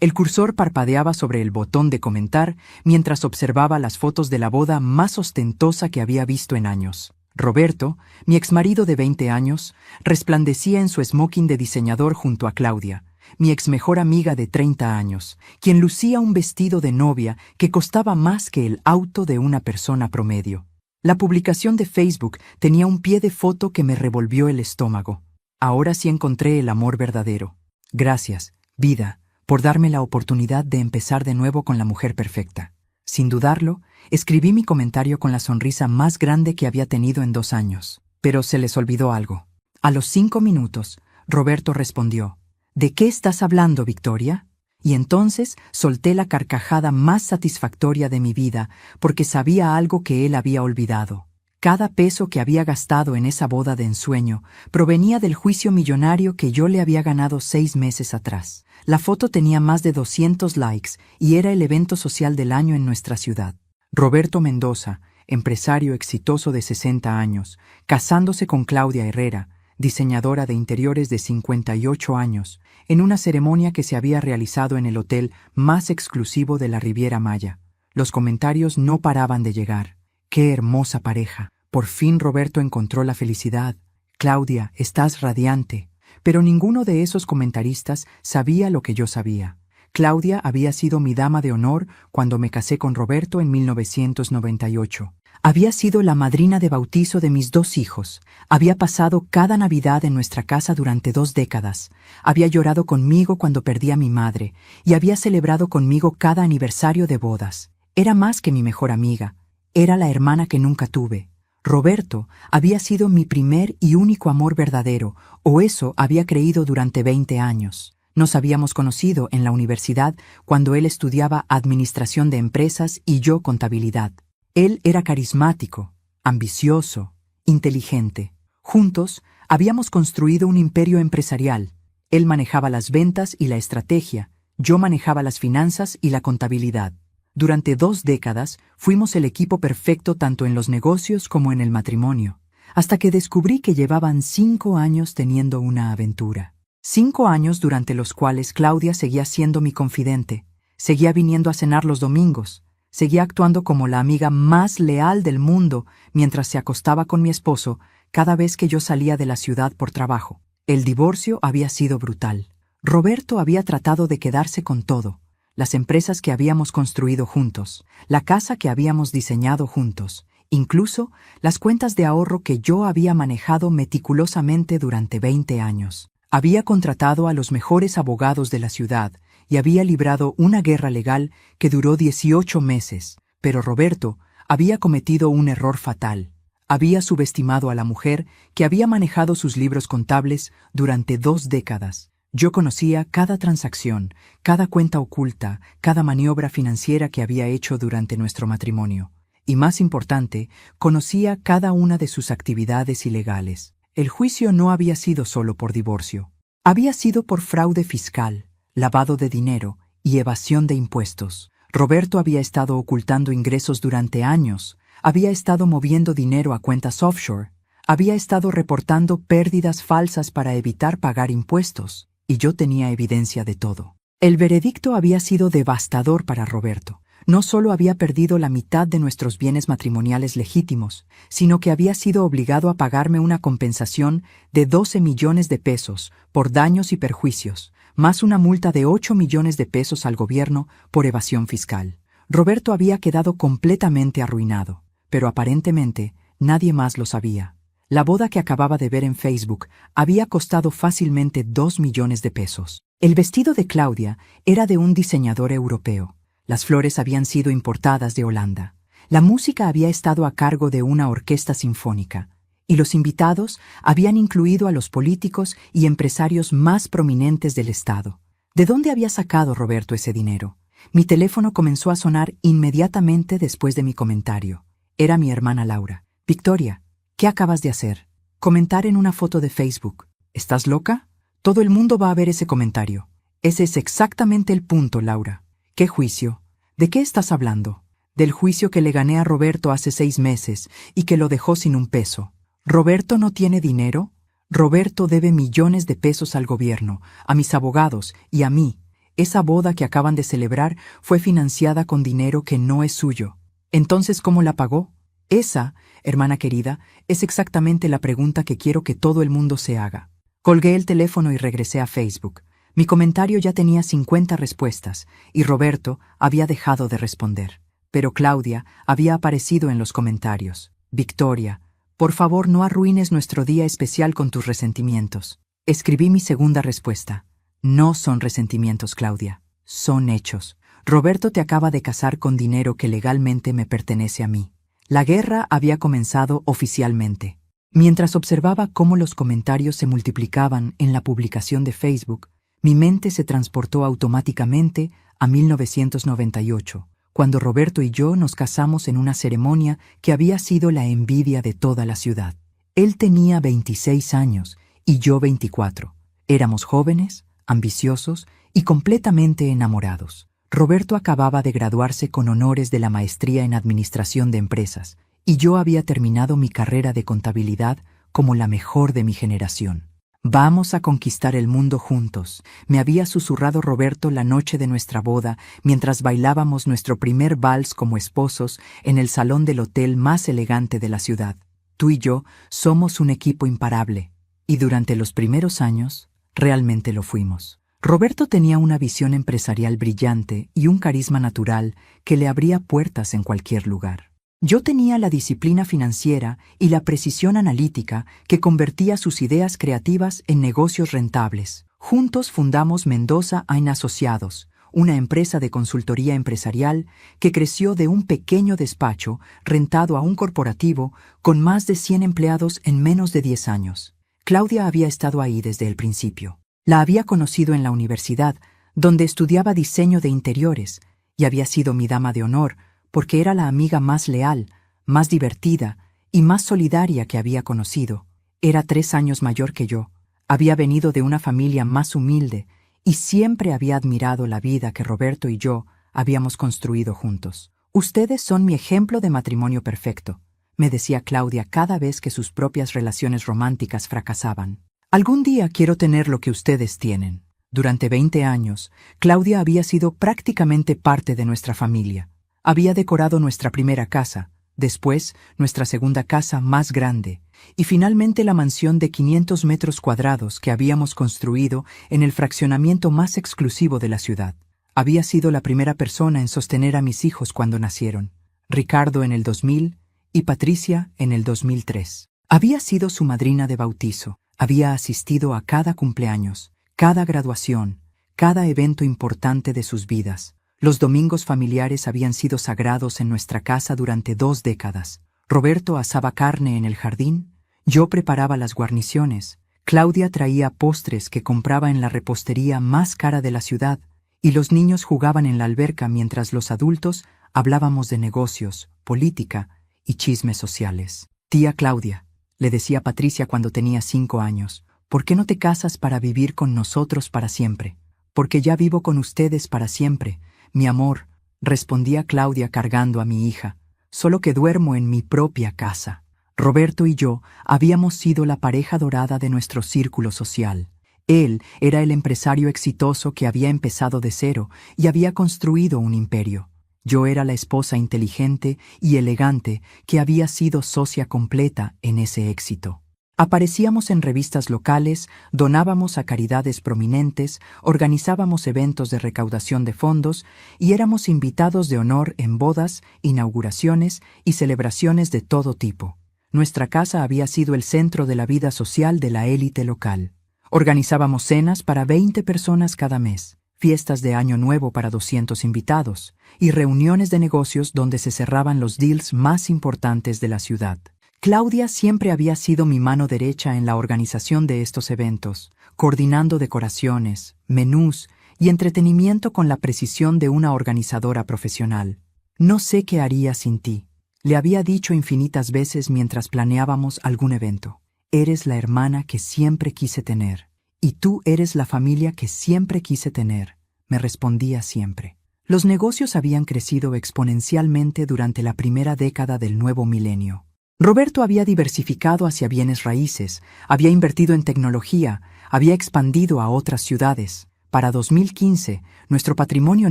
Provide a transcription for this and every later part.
El cursor parpadeaba sobre el botón de comentar mientras observaba las fotos de la boda más ostentosa que había visto en años. Roberto, mi exmarido de 20 años, resplandecía en su smoking de diseñador junto a Claudia, mi exmejor amiga de 30 años, quien lucía un vestido de novia que costaba más que el auto de una persona promedio. La publicación de Facebook tenía un pie de foto que me revolvió el estómago. Ahora sí encontré el amor verdadero. Gracias, vida, por darme la oportunidad de empezar de nuevo con la mujer perfecta. Sin dudarlo, escribí mi comentario con la sonrisa más grande que había tenido en 2 años. Pero se les olvidó algo. A los 5 minutos, Roberto respondió: ¿De qué estás hablando, Victoria? Y entonces solté la carcajada más satisfactoria de mi vida, porque sabía algo que él había olvidado. Cada peso que había gastado en esa boda de ensueño provenía del juicio millonario que yo le había ganado 6 meses atrás. La foto tenía más de 200 likes y era el evento social del año en nuestra ciudad. Roberto Mendoza, empresario exitoso de 60 años, casándose con Claudia Herrera, diseñadora de interiores de 58 años, en una ceremonia que se había realizado en el hotel más exclusivo de la Riviera Maya. Los comentarios no paraban de llegar. ¡Qué hermosa pareja! Por fin Roberto encontró la felicidad. Claudia, estás radiante. Pero ninguno de esos comentaristas sabía lo que yo sabía. Claudia había sido mi dama de honor cuando me casé con Roberto en 1998. Había sido la madrina de bautizo de mis 2 hijos. Había pasado cada Navidad en nuestra casa durante 2 décadas. Había llorado conmigo cuando perdí a mi madre y había celebrado conmigo cada aniversario de bodas. Era más que mi mejor amiga. Era la hermana que nunca tuve. Roberto había sido mi primer y único amor verdadero, o eso había creído durante 20 años. Nos habíamos conocido en la universidad cuando él estudiaba administración de empresas y yo contabilidad. Él era carismático, ambicioso, inteligente. Juntos habíamos construido un imperio empresarial. Él manejaba las ventas y la estrategia, yo manejaba las finanzas y la contabilidad. Durante 2 décadas fuimos el equipo perfecto tanto en los negocios como en el matrimonio, hasta que descubrí que llevaban 5 años teniendo una aventura. 5 años durante los cuales Claudia seguía siendo mi confidente, seguía viniendo a cenar los domingos, seguía actuando como la amiga más leal del mundo mientras se acostaba con mi esposo cada vez que yo salía de la ciudad por trabajo. El divorcio había sido brutal. Roberto había tratado de quedarse con todo: las empresas que habíamos construido juntos, la casa que habíamos diseñado juntos, incluso las cuentas de ahorro que yo había manejado meticulosamente durante 20 años. Había contratado a los mejores abogados de la ciudad y había librado una guerra legal que duró 18 meses, pero Roberto había cometido un error fatal. Había subestimado a la mujer que había manejado sus libros contables durante 2 décadas. Yo conocía cada transacción, cada cuenta oculta, cada maniobra financiera que había hecho durante nuestro matrimonio. Y más importante, conocía cada una de sus actividades ilegales. El juicio no había sido solo por divorcio. Había sido por fraude fiscal, lavado de dinero y evasión de impuestos. Roberto había estado ocultando ingresos durante años, había estado moviendo dinero a cuentas offshore, había estado reportando pérdidas falsas para evitar pagar impuestos, y yo tenía evidencia de todo. El veredicto había sido devastador para Roberto. No solo había perdido la mitad de nuestros bienes matrimoniales legítimos, sino que había sido obligado a pagarme una compensación de 12 millones de pesos por daños y perjuicios, más una multa de 8 millones de pesos al gobierno por evasión fiscal. Roberto había quedado completamente arruinado, pero aparentemente nadie más lo sabía. La boda que acababa de ver en Facebook había costado fácilmente 2 millones de pesos. El vestido de Claudia era de un diseñador europeo. Las flores habían sido importadas de Holanda. La música había estado a cargo de una orquesta sinfónica, y los invitados habían incluido a los políticos y empresarios más prominentes del estado. ¿De dónde había sacado Roberto ese dinero? Mi teléfono comenzó a sonar inmediatamente después de mi comentario. Era mi hermana Laura. Victoria, ¿qué acabas de hacer? Comentar en una foto de Facebook. ¿Estás loca? Todo el mundo va a ver ese comentario. Ese es exactamente el punto, Laura. ¿Qué juicio? ¿De qué estás hablando? Del juicio que le gané a Roberto hace 6 meses y que lo dejó sin un peso. ¿Roberto no tiene dinero? Roberto debe millones de pesos al gobierno, a mis abogados y a mí. Esa boda que acaban de celebrar fue financiada con dinero que no es suyo. Entonces, ¿cómo la pagó? Esa, hermana querida, es exactamente la pregunta que quiero que todo el mundo se haga. Colgué el teléfono y regresé a Facebook. Mi comentario ya tenía 50 respuestas, y Roberto había dejado de responder. Pero Claudia había aparecido en los comentarios. Victoria, por favor no arruines nuestro día especial con tus resentimientos. Escribí mi segunda respuesta. No son resentimientos, Claudia. Son hechos. Roberto te acaba de casar con dinero que legalmente me pertenece a mí. La guerra había comenzado oficialmente. Mientras observaba cómo los comentarios se multiplicaban en la publicación de Facebook, mi mente se transportó automáticamente a 1998, cuando Roberto y yo nos casamos en una ceremonia que había sido la envidia de toda la ciudad. Él tenía 26 años y yo 24. Éramos jóvenes, ambiciosos y completamente enamorados. Roberto acababa de graduarse con honores de la maestría en Administración de Empresas, y yo había terminado mi carrera de contabilidad como la mejor de mi generación. Vamos a conquistar el mundo juntos, me había susurrado Roberto la noche de nuestra boda mientras bailábamos nuestro primer vals como esposos en el salón del hotel más elegante de la ciudad. Tú y yo somos un equipo imparable, y durante los primeros años realmente lo fuimos. Roberto tenía una visión empresarial brillante y un carisma natural que le abría puertas en cualquier lugar. Yo tenía la disciplina financiera y la precisión analítica que convertía sus ideas creativas en negocios rentables. Juntos fundamos Mendoza Asociados, una empresa de consultoría empresarial que creció de un pequeño despacho rentado a un corporativo con más de 100 empleados en menos de 10 años. Claudia había estado ahí desde el principio. La había conocido en la universidad, donde estudiaba diseño de interiores, y había sido mi dama de honor, porque era la amiga más leal, más divertida y más solidaria que había conocido. Era 3 años mayor que yo, había venido de una familia más humilde, y siempre había admirado la vida que Roberto y yo habíamos construido juntos. Ustedes son mi ejemplo de matrimonio perfecto, me decía Claudia cada vez que sus propias relaciones románticas fracasaban. Algún día quiero tener lo que ustedes tienen. Durante 20 años, Claudia había sido prácticamente parte de nuestra familia. Había decorado nuestra primera casa, después nuestra segunda casa más grande, y finalmente la mansión de 500 metros cuadrados que habíamos construido en el fraccionamiento más exclusivo de la ciudad. Había sido la primera persona en sostener a mis hijos cuando nacieron, Ricardo en el 2000 y Patricia en el 2003. Había sido su madrina de bautizo. Había asistido a cada cumpleaños, cada graduación, cada evento importante de sus vidas. Los domingos familiares habían sido sagrados en nuestra casa durante 2 décadas. Roberto asaba carne en el jardín, yo preparaba las guarniciones, Claudia traía postres que compraba en la repostería más cara de la ciudad, y los niños jugaban en la alberca mientras los adultos hablábamos de negocios, política y chismes sociales. Tía Claudia, le decía Patricia cuando tenía 5 años, ¿por qué no te casas para vivir con nosotros para siempre? Porque ya vivo con ustedes para siempre, mi amor, respondía Claudia cargando a mi hija, solo que duermo en mi propia casa. Roberto y yo habíamos sido la pareja dorada de nuestro círculo social. Él era el empresario exitoso que había empezado de cero y había construido un imperio. Yo era la esposa inteligente y elegante que había sido socia completa en ese éxito. Aparecíamos en revistas locales, donábamos a caridades prominentes, organizábamos eventos de recaudación de fondos y éramos invitados de honor en bodas, inauguraciones y celebraciones de todo tipo. Nuestra casa había sido el centro de la vida social de la élite local. Organizábamos cenas para 20 personas cada mes, fiestas de Año Nuevo para 200 invitados y reuniones de negocios donde se cerraban los deals más importantes de la ciudad. Claudia siempre había sido mi mano derecha en la organización de estos eventos, coordinando decoraciones, menús y entretenimiento con la precisión de una organizadora profesional. No sé qué haría sin ti, le había dicho infinitas veces mientras planeábamos algún evento. Eres la hermana que siempre quise tener, y tú eres la familia que siempre quise tener, me respondía siempre. Los negocios habían crecido exponencialmente durante la primera década del nuevo milenio. Roberto había diversificado hacia bienes raíces, había invertido en tecnología, había expandido a otras ciudades. Para 2015, nuestro patrimonio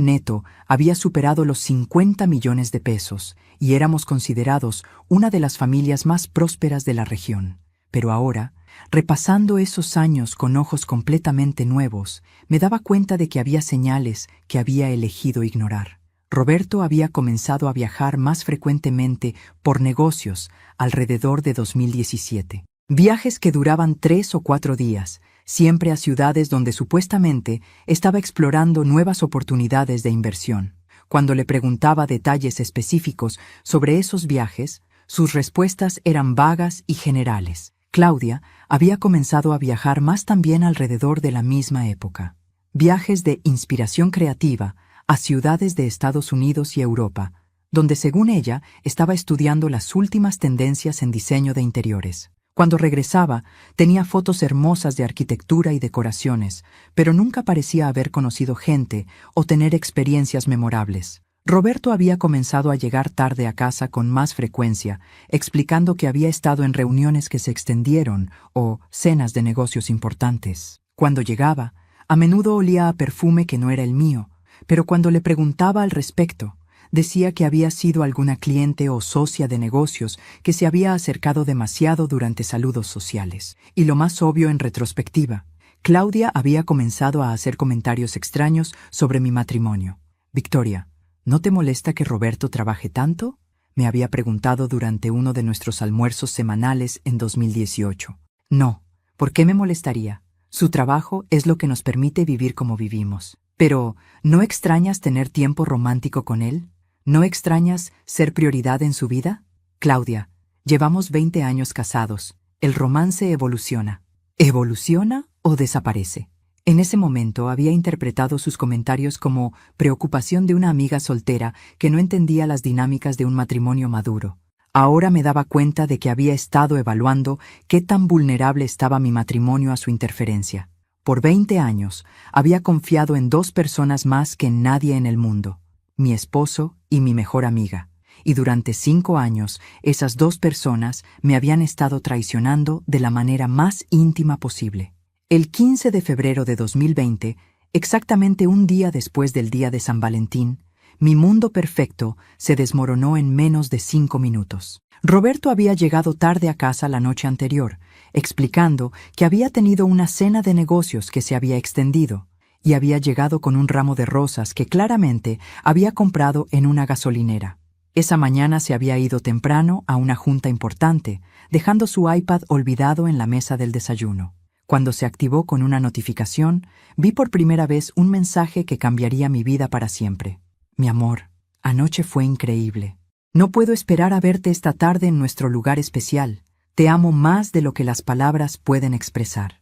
neto había superado los 50 millones de pesos y éramos considerados una de las familias más prósperas de la región. Pero ahora, repasando esos años con ojos completamente nuevos, me daba cuenta de que había señales que había elegido ignorar. Roberto había comenzado a viajar más frecuentemente por negocios alrededor de 2017. Viajes que duraban 3 o 4 días, siempre a ciudades donde supuestamente estaba explorando nuevas oportunidades de inversión. Cuando le preguntaba detalles específicos sobre esos viajes, sus respuestas eran vagas y generales. Claudia había comenzado a viajar más también alrededor de la misma época. Viajes de inspiración creativa a ciudades de Estados Unidos y Europa, donde según ella estaba estudiando las últimas tendencias en diseño de interiores. Cuando regresaba, tenía fotos hermosas de arquitectura y decoraciones, pero nunca parecía haber conocido gente o tener experiencias memorables. Roberto había comenzado a llegar tarde a casa con más frecuencia, explicando que había estado en reuniones que se extendieron o cenas de negocios importantes. Cuando llegaba, a menudo olía a perfume que no era el mío, pero cuando le preguntaba al respecto, decía que había sido alguna cliente o socia de negocios que se había acercado demasiado durante saludos sociales. Y lo más obvio en retrospectiva, Claudia había comenzado a hacer comentarios extraños sobre mi matrimonio. «Victoria, ¿no te molesta que Roberto trabaje tanto?», me había preguntado durante uno de nuestros almuerzos semanales en 2018. «No, ¿por qué me molestaría? Su trabajo es lo que nos permite vivir como vivimos. Pero, ¿no extrañas tener tiempo romántico con él? ¿No extrañas ser prioridad en su vida?». «Claudia, llevamos 20 años casados. El romance evoluciona». ¿Evoluciona o desaparece? En ese momento había interpretado sus comentarios como preocupación de una amiga soltera que no entendía las dinámicas de un matrimonio maduro. Ahora me daba cuenta de que había estado evaluando qué tan vulnerable estaba mi matrimonio a su interferencia. Por 20 años había confiado en 2 personas más que en nadie en el mundo, mi esposo y mi mejor amiga, y durante 5 años esas 2 personas me habían estado traicionando de la manera más íntima posible. El 15 de febrero de 2020, exactamente un día después del día de San Valentín, mi mundo perfecto se desmoronó en menos de 5 minutos. Roberto había llegado tarde a casa la noche anterior, explicando que había tenido una cena de negocios que se había extendido, y había llegado con un ramo de rosas que claramente había comprado en una gasolinera. Esa mañana se había ido temprano a una junta importante, dejando su iPad olvidado en la mesa del desayuno. Cuando se activó con una notificación, vi por primera vez un mensaje que cambiaría mi vida para siempre. «Mi amor, anoche fue increíble. No puedo esperar a verte esta tarde en nuestro lugar especial. Te amo más de lo que las palabras pueden expresar».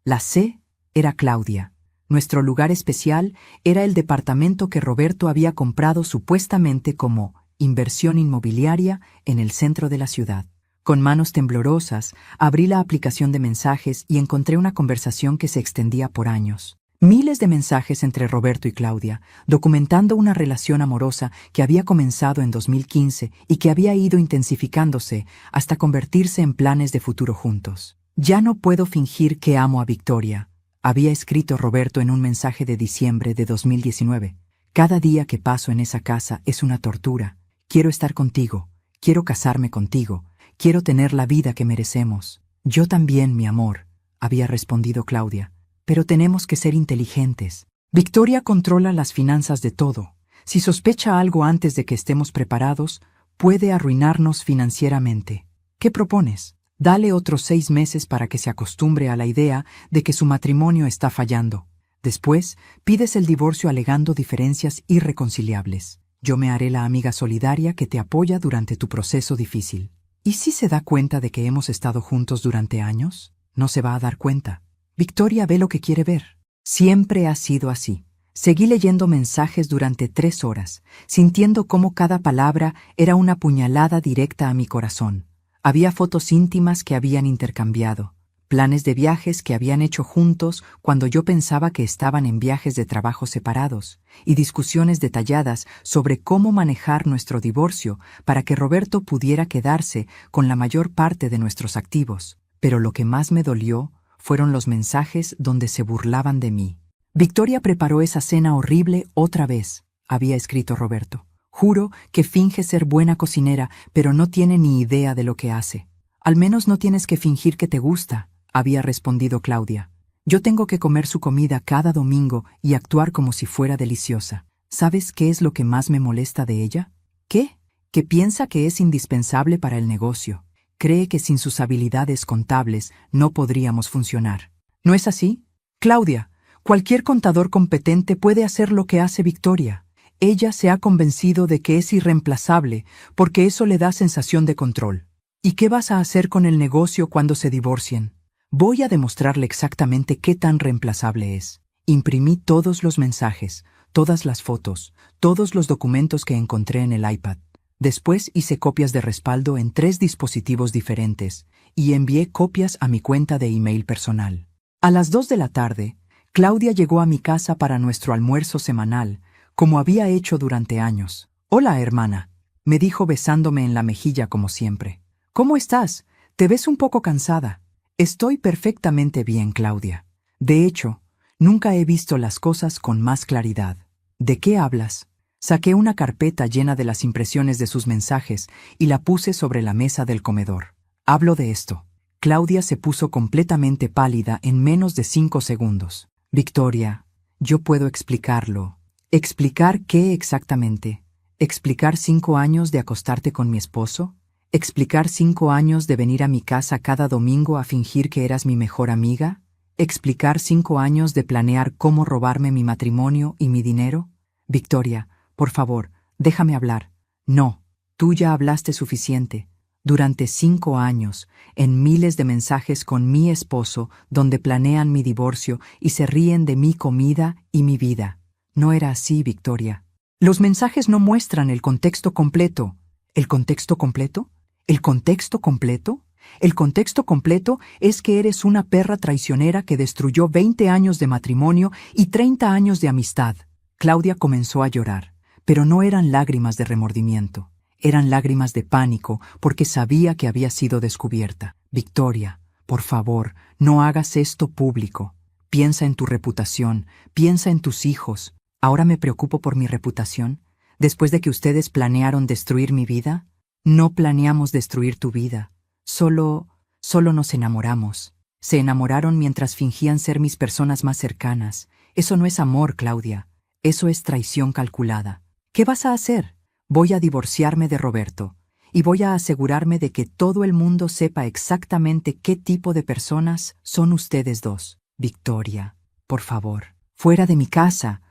La C era Claudia. Nuestro lugar especial era el departamento que Roberto había comprado supuestamente como inversión inmobiliaria en el centro de la ciudad. Con manos temblorosas, abrí la aplicación de mensajes y encontré una conversación que se extendía por años. Miles de mensajes entre Roberto y Claudia, documentando una relación amorosa que había comenzado en 2015 y que había ido intensificándose hasta convertirse en planes de futuro juntos. «Ya no puedo fingir que amo a Victoria», había escrito Roberto en un mensaje de diciembre de 2019. «Cada día que paso en esa casa es una tortura. Quiero estar contigo, quiero casarme contigo, quiero tener la vida que merecemos». «Yo también, mi amor», había respondido Claudia, «pero tenemos que ser inteligentes. Victoria controla las finanzas de todo. Si sospecha algo antes de que estemos preparados, puede arruinarnos financieramente. ¿Qué propones? Dale otros 6 meses para que se acostumbre a la idea de que su matrimonio está fallando. Después, pides el divorcio alegando diferencias irreconciliables. Yo me haré la amiga solidaria que te apoya durante tu proceso difícil». ¿Y si se da cuenta de que hemos estado juntos durante años? No se va a dar cuenta. Victoria ve lo que quiere ver. Siempre ha sido así. Seguí leyendo mensajes durante 3 horas, sintiendo cómo cada palabra era una puñalada directa a mi corazón. Había fotos íntimas que habían intercambiado, planes de viajes que habían hecho juntos cuando yo pensaba que estaban en viajes de trabajo separados, y discusiones detalladas sobre cómo manejar nuestro divorcio para que Roberto pudiera quedarse con la mayor parte de nuestros activos. Pero lo que más me dolió fueron los mensajes donde se burlaban de mí. Victoria preparó esa cena horrible otra vez, había escrito Roberto. Juro que finge ser buena cocinera, pero no tiene ni idea de lo que hace. Al menos no tienes que fingir que te gusta, había respondido Claudia. Yo tengo que comer su comida cada domingo y actuar como si fuera deliciosa. ¿Sabes qué es lo que más me molesta de ella? ¿Qué? Que piensa que es indispensable para el negocio. Cree que sin sus habilidades contables no podríamos funcionar. ¿No es así? Claudia, cualquier contador competente puede hacer lo que hace Victoria. Ella se ha convencido de que es irreemplazable porque eso le da sensación de control. ¿Y qué vas a hacer con el negocio cuando se divorcien? Voy a demostrarle exactamente qué tan reemplazable es. Imprimí todos los mensajes, todas las fotos, todos los documentos que encontré en el iPad. Después hice copias de respaldo en 3 dispositivos diferentes y envié copias a mi cuenta de email personal. A las 2 de la tarde, Claudia llegó a mi casa para nuestro almuerzo semanal, como había hecho durante años. «Hola, hermana», me dijo besándome en la mejilla como siempre. «¿Cómo estás? Te ves un poco cansada». «Estoy perfectamente bien, Claudia. De hecho, nunca he visto las cosas con más claridad». «¿De qué hablas?» Saqué una carpeta llena de las impresiones de sus mensajes y la puse sobre la mesa del comedor. «Hablo de esto». Claudia se puso completamente pálida en menos de 5 segundos. «Victoria, yo puedo explicarlo». «¿Explicar qué exactamente? ¿Explicar 5 años de acostarte con mi esposo? ¿Explicar 5 años de venir a mi casa cada domingo a fingir que eras mi mejor amiga? ¿Explicar 5 años de planear cómo robarme mi matrimonio y mi dinero? Victoria, por favor, déjame hablar». «No, tú ya hablaste suficiente. Durante 5 años, en miles de mensajes con mi esposo donde planean mi divorcio y se ríen de mi comida y mi vida». «No era así, Victoria. Los mensajes no muestran el contexto completo». «¿El contexto completo? ¿El contexto completo? El contexto completo es que eres una perra traicionera que destruyó 20 años de matrimonio y 30 años de amistad». Claudia comenzó a llorar, pero no eran lágrimas de remordimiento. Eran lágrimas de pánico porque sabía que había sido descubierta. «Victoria, por favor, no hagas esto público. Piensa en tu reputación, piensa en tus hijos». «¿Ahora me preocupo por mi reputación? ¿Después de que ustedes planearon destruir mi vida?» «No planeamos destruir tu vida. Solo nos enamoramos». «Se enamoraron mientras fingían ser mis personas más cercanas. Eso no es amor, Claudia. Eso es traición calculada». «¿Qué vas a hacer?» «Voy a divorciarme de Roberto. Y voy a asegurarme de que todo el mundo sepa exactamente qué tipo de personas son ustedes dos». «Victoria, por favor, fuera de mi casa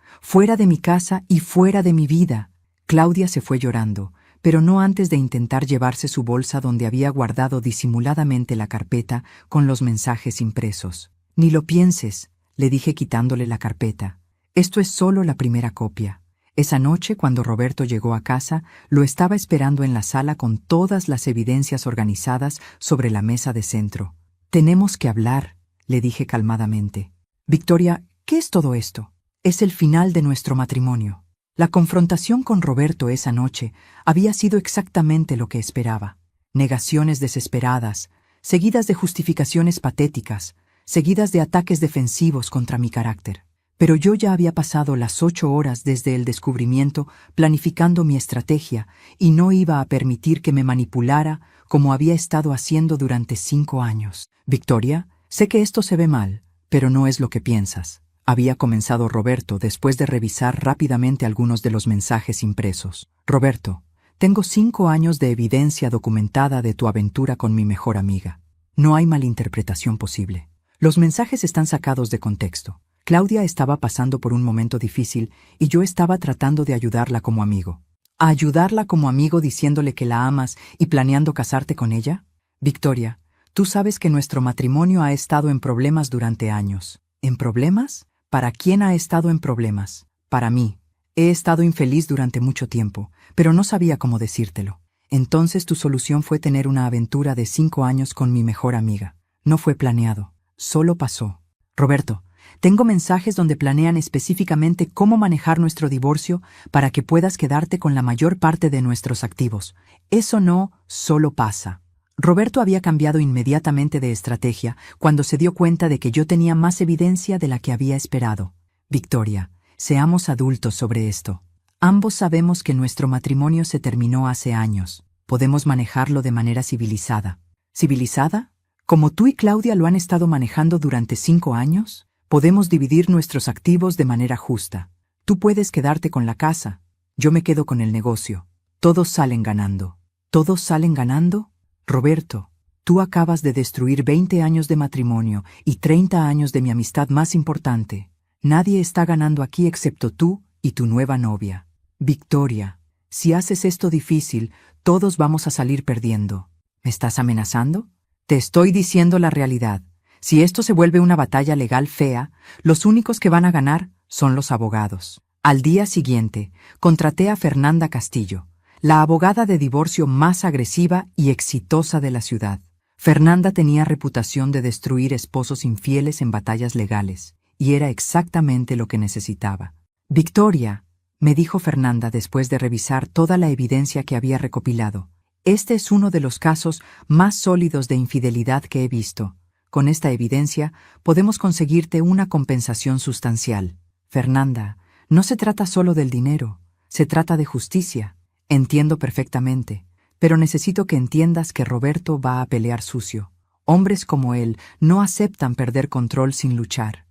y fuera de mi vida». Claudia se fue llorando, pero no antes de intentar llevarse su bolsa donde había guardado disimuladamente la carpeta con los mensajes impresos. «Ni lo pienses», le dije quitándole la carpeta. «Esto es solo la primera copia». Esa noche, cuando Roberto llegó a casa, lo estaba esperando en la sala con todas las evidencias organizadas sobre la mesa de centro. «Tenemos que hablar», le dije calmadamente. «Victoria, ¿qué es todo esto?» «Es el final de nuestro matrimonio». La confrontación con Roberto esa noche había sido exactamente lo que esperaba. Negaciones desesperadas, seguidas de justificaciones patéticas, seguidas de ataques defensivos contra mi carácter. Pero yo ya había pasado las 8 horas desde el descubrimiento planificando mi estrategia y no iba a permitir que me manipulara como había estado haciendo durante 5 años. «Victoria, sé que esto se ve mal, pero no es lo que piensas», había comenzado Roberto después de revisar rápidamente algunos de los mensajes impresos. «Roberto, tengo 5 años de evidencia documentada de tu aventura con mi mejor amiga. No hay malinterpretación posible. Los mensajes están sacados de contexto. Claudia estaba pasando por un momento difícil y yo estaba tratando de ayudarla como amigo». ¿A ayudarla como amigo diciéndole que la amas y planeando casarte con ella? «Victoria, tú sabes que nuestro matrimonio ha estado en problemas durante años». ¿En problemas? ¿Para quién ha estado en problemas? Para mí. He estado infeliz durante mucho tiempo, pero no sabía cómo decírtelo. Entonces tu solución fue tener una aventura de 5 años con mi mejor amiga. No fue planeado, solo pasó. Roberto, tengo mensajes donde planean específicamente cómo manejar nuestro divorcio para que puedas quedarte con la mayor parte de nuestros activos. Eso no solo pasa. Roberto había cambiado inmediatamente de estrategia cuando se dio cuenta de que yo tenía más evidencia de la que había esperado. Victoria, seamos adultos sobre esto. Ambos sabemos que nuestro matrimonio se terminó hace años. Podemos manejarlo de manera civilizada. ¿Civilizada? ¿Como tú y Claudia lo han estado manejando durante 5 años? Podemos dividir nuestros activos de manera justa. Tú puedes quedarte con la casa. Yo me quedo con el negocio. Todos salen ganando. ¿Todos salen ganando? Roberto, tú acabas de destruir 20 años de matrimonio y 30 años de mi amistad más importante. Nadie está ganando aquí excepto tú y tu nueva novia. Victoria, si haces esto difícil, todos vamos a salir perdiendo. ¿Me estás amenazando? Te estoy diciendo la realidad. Si esto se vuelve una batalla legal fea, los únicos que van a ganar son los abogados. Al día siguiente, contraté a Fernanda Castillo, la abogada de divorcio más agresiva y exitosa de la ciudad. Fernanda tenía reputación de destruir esposos infieles en batallas legales, y era exactamente lo que necesitaba. Victoria, me dijo Fernanda después de revisar toda la evidencia que había recopilado, este es uno de los casos más sólidos de infidelidad que he visto. Con esta evidencia podemos conseguirte una compensación sustancial. Fernanda, no se trata solo del dinero, se trata de justicia. Entiendo perfectamente, pero necesito que entiendas que Roberto va a pelear sucio. Hombres como él no aceptan perder control sin luchar.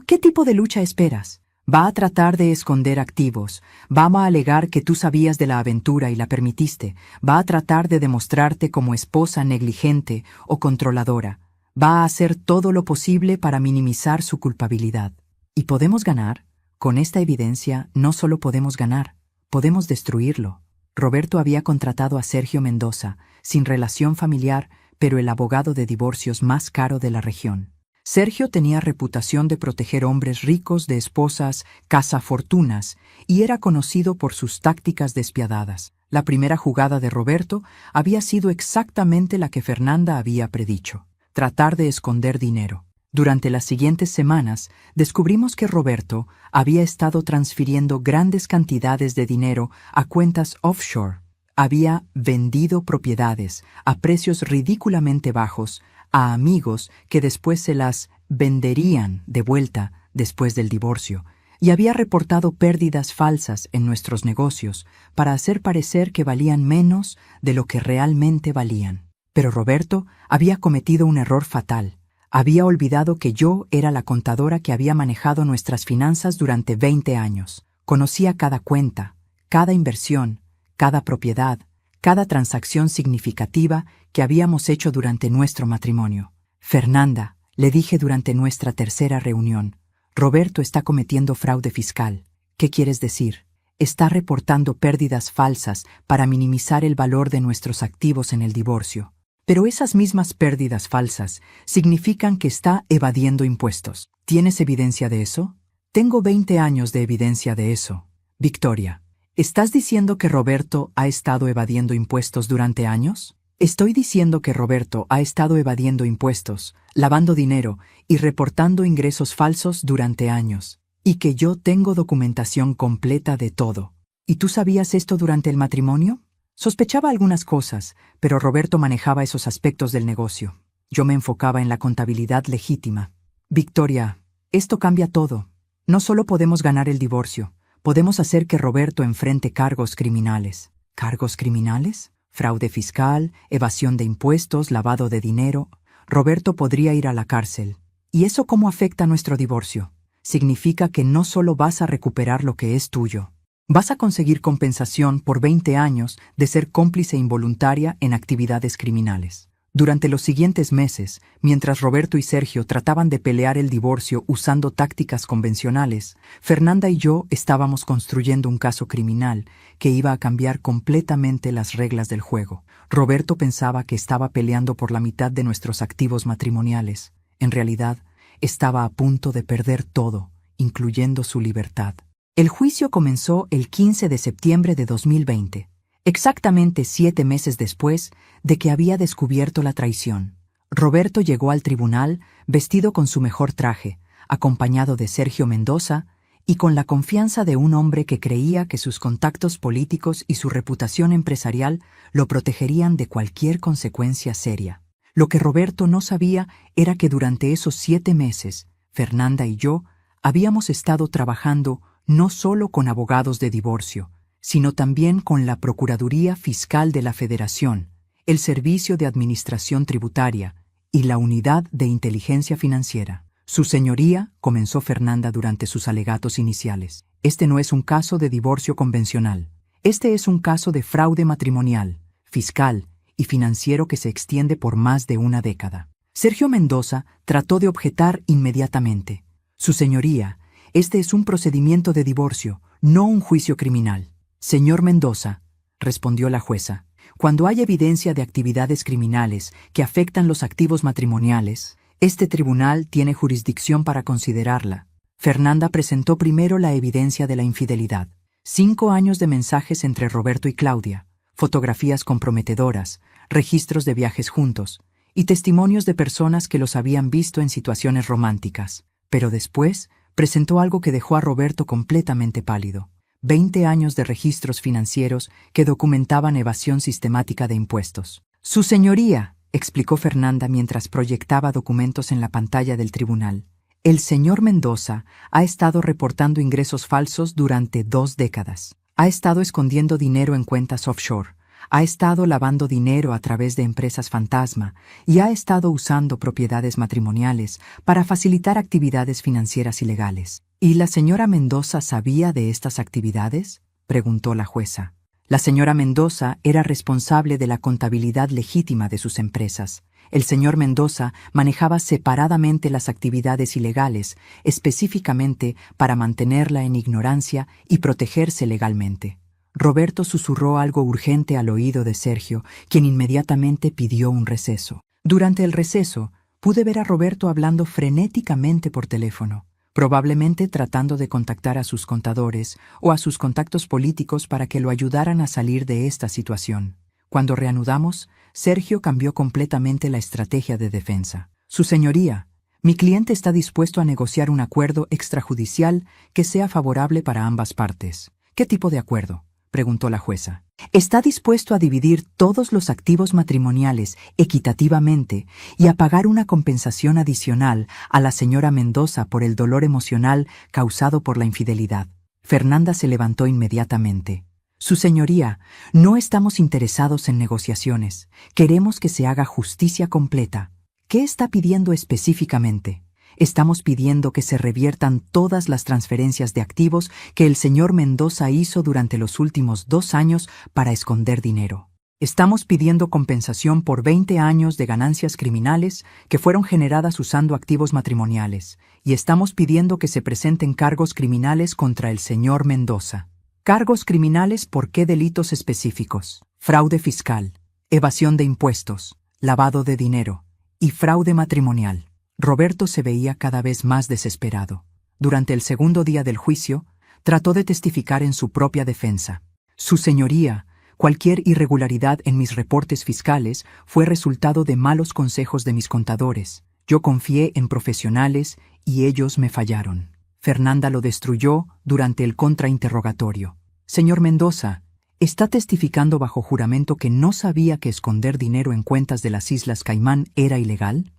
¿Qué tipo de lucha esperas? Va a tratar de esconder activos, va a alegar que tú sabías de la aventura y la permitiste, va a tratar de demostrarte como esposa negligente o controladora, va a hacer todo lo posible para minimizar su culpabilidad. ¿Y podemos ganar? Con esta evidencia no solo podemos ganar, podemos destruirlo. Roberto había contratado a Sergio Mendoza, sin relación familiar, pero el abogado de divorcios más caro de la región. Sergio tenía reputación de proteger hombres ricos de esposas cazafortunas y era conocido por sus tácticas despiadadas. La primera jugada de Roberto había sido exactamente la que Fernanda había predicho: tratar de esconder dinero. Durante las siguientes semanas, descubrimos que Roberto había estado transfiriendo grandes cantidades de dinero a cuentas offshore. Había vendido propiedades a precios ridículamente bajos a amigos que después se las venderían de vuelta después del divorcio, y había reportado pérdidas falsas en nuestros negocios para hacer parecer que valían menos de lo que realmente valían. Pero Roberto había cometido un error fatal. Había olvidado que yo era la contadora que había manejado nuestras finanzas durante 20 años. Conocía cada cuenta, cada inversión, cada propiedad, cada transacción significativa que habíamos hecho durante nuestro matrimonio. Fernanda, le dije durante nuestra tercera reunión, Roberto está cometiendo fraude fiscal. ¿Qué quieres decir? Está reportando pérdidas falsas para minimizar el valor de nuestros activos en el divorcio. Pero esas mismas pérdidas falsas significan que está evadiendo impuestos. ¿Tienes evidencia de eso? Tengo 20 años de evidencia de eso. Victoria, ¿estás diciendo que Roberto ha estado evadiendo impuestos durante años? Estoy diciendo que Roberto ha estado evadiendo impuestos, lavando dinero y reportando ingresos falsos durante años, y que yo tengo documentación completa de todo. ¿Y tú sabías esto durante el matrimonio? Sospechaba algunas cosas, pero Roberto manejaba esos aspectos del negocio. Yo me enfocaba en la contabilidad legítima. Victoria, esto cambia todo. No solo podemos ganar el divorcio, podemos hacer que Roberto enfrente cargos criminales. ¿Cargos criminales? Fraude fiscal, evasión de impuestos, lavado de dinero. Roberto podría ir a la cárcel. ¿Y eso cómo afecta nuestro divorcio? Significa que no solo vas a recuperar lo que es tuyo, vas a conseguir compensación por 20 años de ser cómplice involuntaria en actividades criminales. Durante los siguientes meses, mientras Roberto y Sergio trataban de pelear el divorcio usando tácticas convencionales, Fernanda y yo estábamos construyendo un caso criminal que iba a cambiar completamente las reglas del juego. Roberto pensaba que estaba peleando por la mitad de nuestros activos matrimoniales. En realidad, estaba a punto de perder todo, incluyendo su libertad. El juicio comenzó el 15 de septiembre de 2020. Exactamente 7 meses después de que había descubierto la traición. Roberto llegó al tribunal vestido con su mejor traje, acompañado de Sergio Mendoza y con la confianza de un hombre que creía que sus contactos políticos y su reputación empresarial lo protegerían de cualquier consecuencia seria. Lo que Roberto no sabía era que durante esos 7 meses, Fernanda y yo Habíamos estado trabajando no solo con abogados de divorcio, sino también con la Procuraduría Fiscal de la Federación, el Servicio de Administración Tributaria y la Unidad de Inteligencia Financiera. Su señoría, comenzó Fernanda durante sus alegatos iniciales, este no es un caso de divorcio convencional. Este es un caso de fraude matrimonial, fiscal y financiero que se extiende por más de una década. Sergio Mendoza trató de objetar inmediatamente. Su señoría, este es un procedimiento de divorcio, no un juicio criminal. Señor Mendoza, respondió la jueza, cuando hay evidencia de actividades criminales que afectan los activos matrimoniales, este tribunal tiene jurisdicción para considerarla. Fernanda presentó primero la evidencia de la infidelidad. 5 años de mensajes entre Roberto y Claudia, fotografías comprometedoras, registros de viajes juntos y testimonios de personas que los habían visto en situaciones románticas. Pero después presentó algo que dejó a Roberto completamente pálido. 20 años de registros financieros que documentaban evasión sistemática de impuestos. Su señoría, explicó Fernanda mientras proyectaba documentos en la pantalla del tribunal. El señor Mendoza ha estado reportando ingresos falsos durante 2 décadas. Ha estado escondiendo dinero en cuentas offshore. Ha estado lavando dinero a través de empresas fantasma y ha estado usando propiedades matrimoniales para facilitar actividades financieras ilegales. ¿Y la señora Mendoza sabía de estas actividades?, preguntó la jueza. La señora Mendoza era responsable de la contabilidad legítima de sus empresas. El señor Mendoza manejaba separadamente las actividades ilegales, específicamente para mantenerla en ignorancia y protegerse legalmente. Roberto susurró algo urgente al oído de Sergio, quien inmediatamente pidió un receso. Durante el receso, pude ver a Roberto hablando frenéticamente por teléfono, probablemente tratando de contactar a sus contadores o a sus contactos políticos para que lo ayudaran a salir de esta situación. Cuando reanudamos, Sergio cambió completamente la estrategia de defensa. Su señoría, mi cliente está dispuesto a negociar un acuerdo extrajudicial que sea favorable para ambas partes. ¿Qué tipo de acuerdo?, preguntó la jueza. Está dispuesto a dividir todos los activos matrimoniales equitativamente y a pagar una compensación adicional a la señora Mendoza por el dolor emocional causado por la infidelidad. Fernanda se levantó inmediatamente. Su señoría, no estamos interesados en negociaciones. Queremos que se haga justicia completa. ¿Qué está pidiendo específicamente? Estamos pidiendo que se reviertan todas las transferencias de activos que el señor Mendoza hizo durante los últimos 2 años para esconder dinero. Estamos pidiendo compensación por 20 años de ganancias criminales que fueron generadas usando activos matrimoniales, y estamos pidiendo que se presenten cargos criminales contra el señor Mendoza. ¿Cargos criminales por qué delitos específicos? Fraude fiscal, evasión de impuestos, lavado de dinero y fraude matrimonial. Roberto se veía cada vez más desesperado. Durante el segundo día del juicio, trató de testificar en su propia defensa. Su señoría, cualquier irregularidad en mis reportes fiscales fue resultado de malos consejos de mis contadores. Yo confié en profesionales y ellos me fallaron. Fernanda lo destruyó durante el contrainterrogatorio. Señor Mendoza, ¿está testificando bajo juramento que no sabía que esconder dinero en cuentas de las Islas Caimán era ilegal?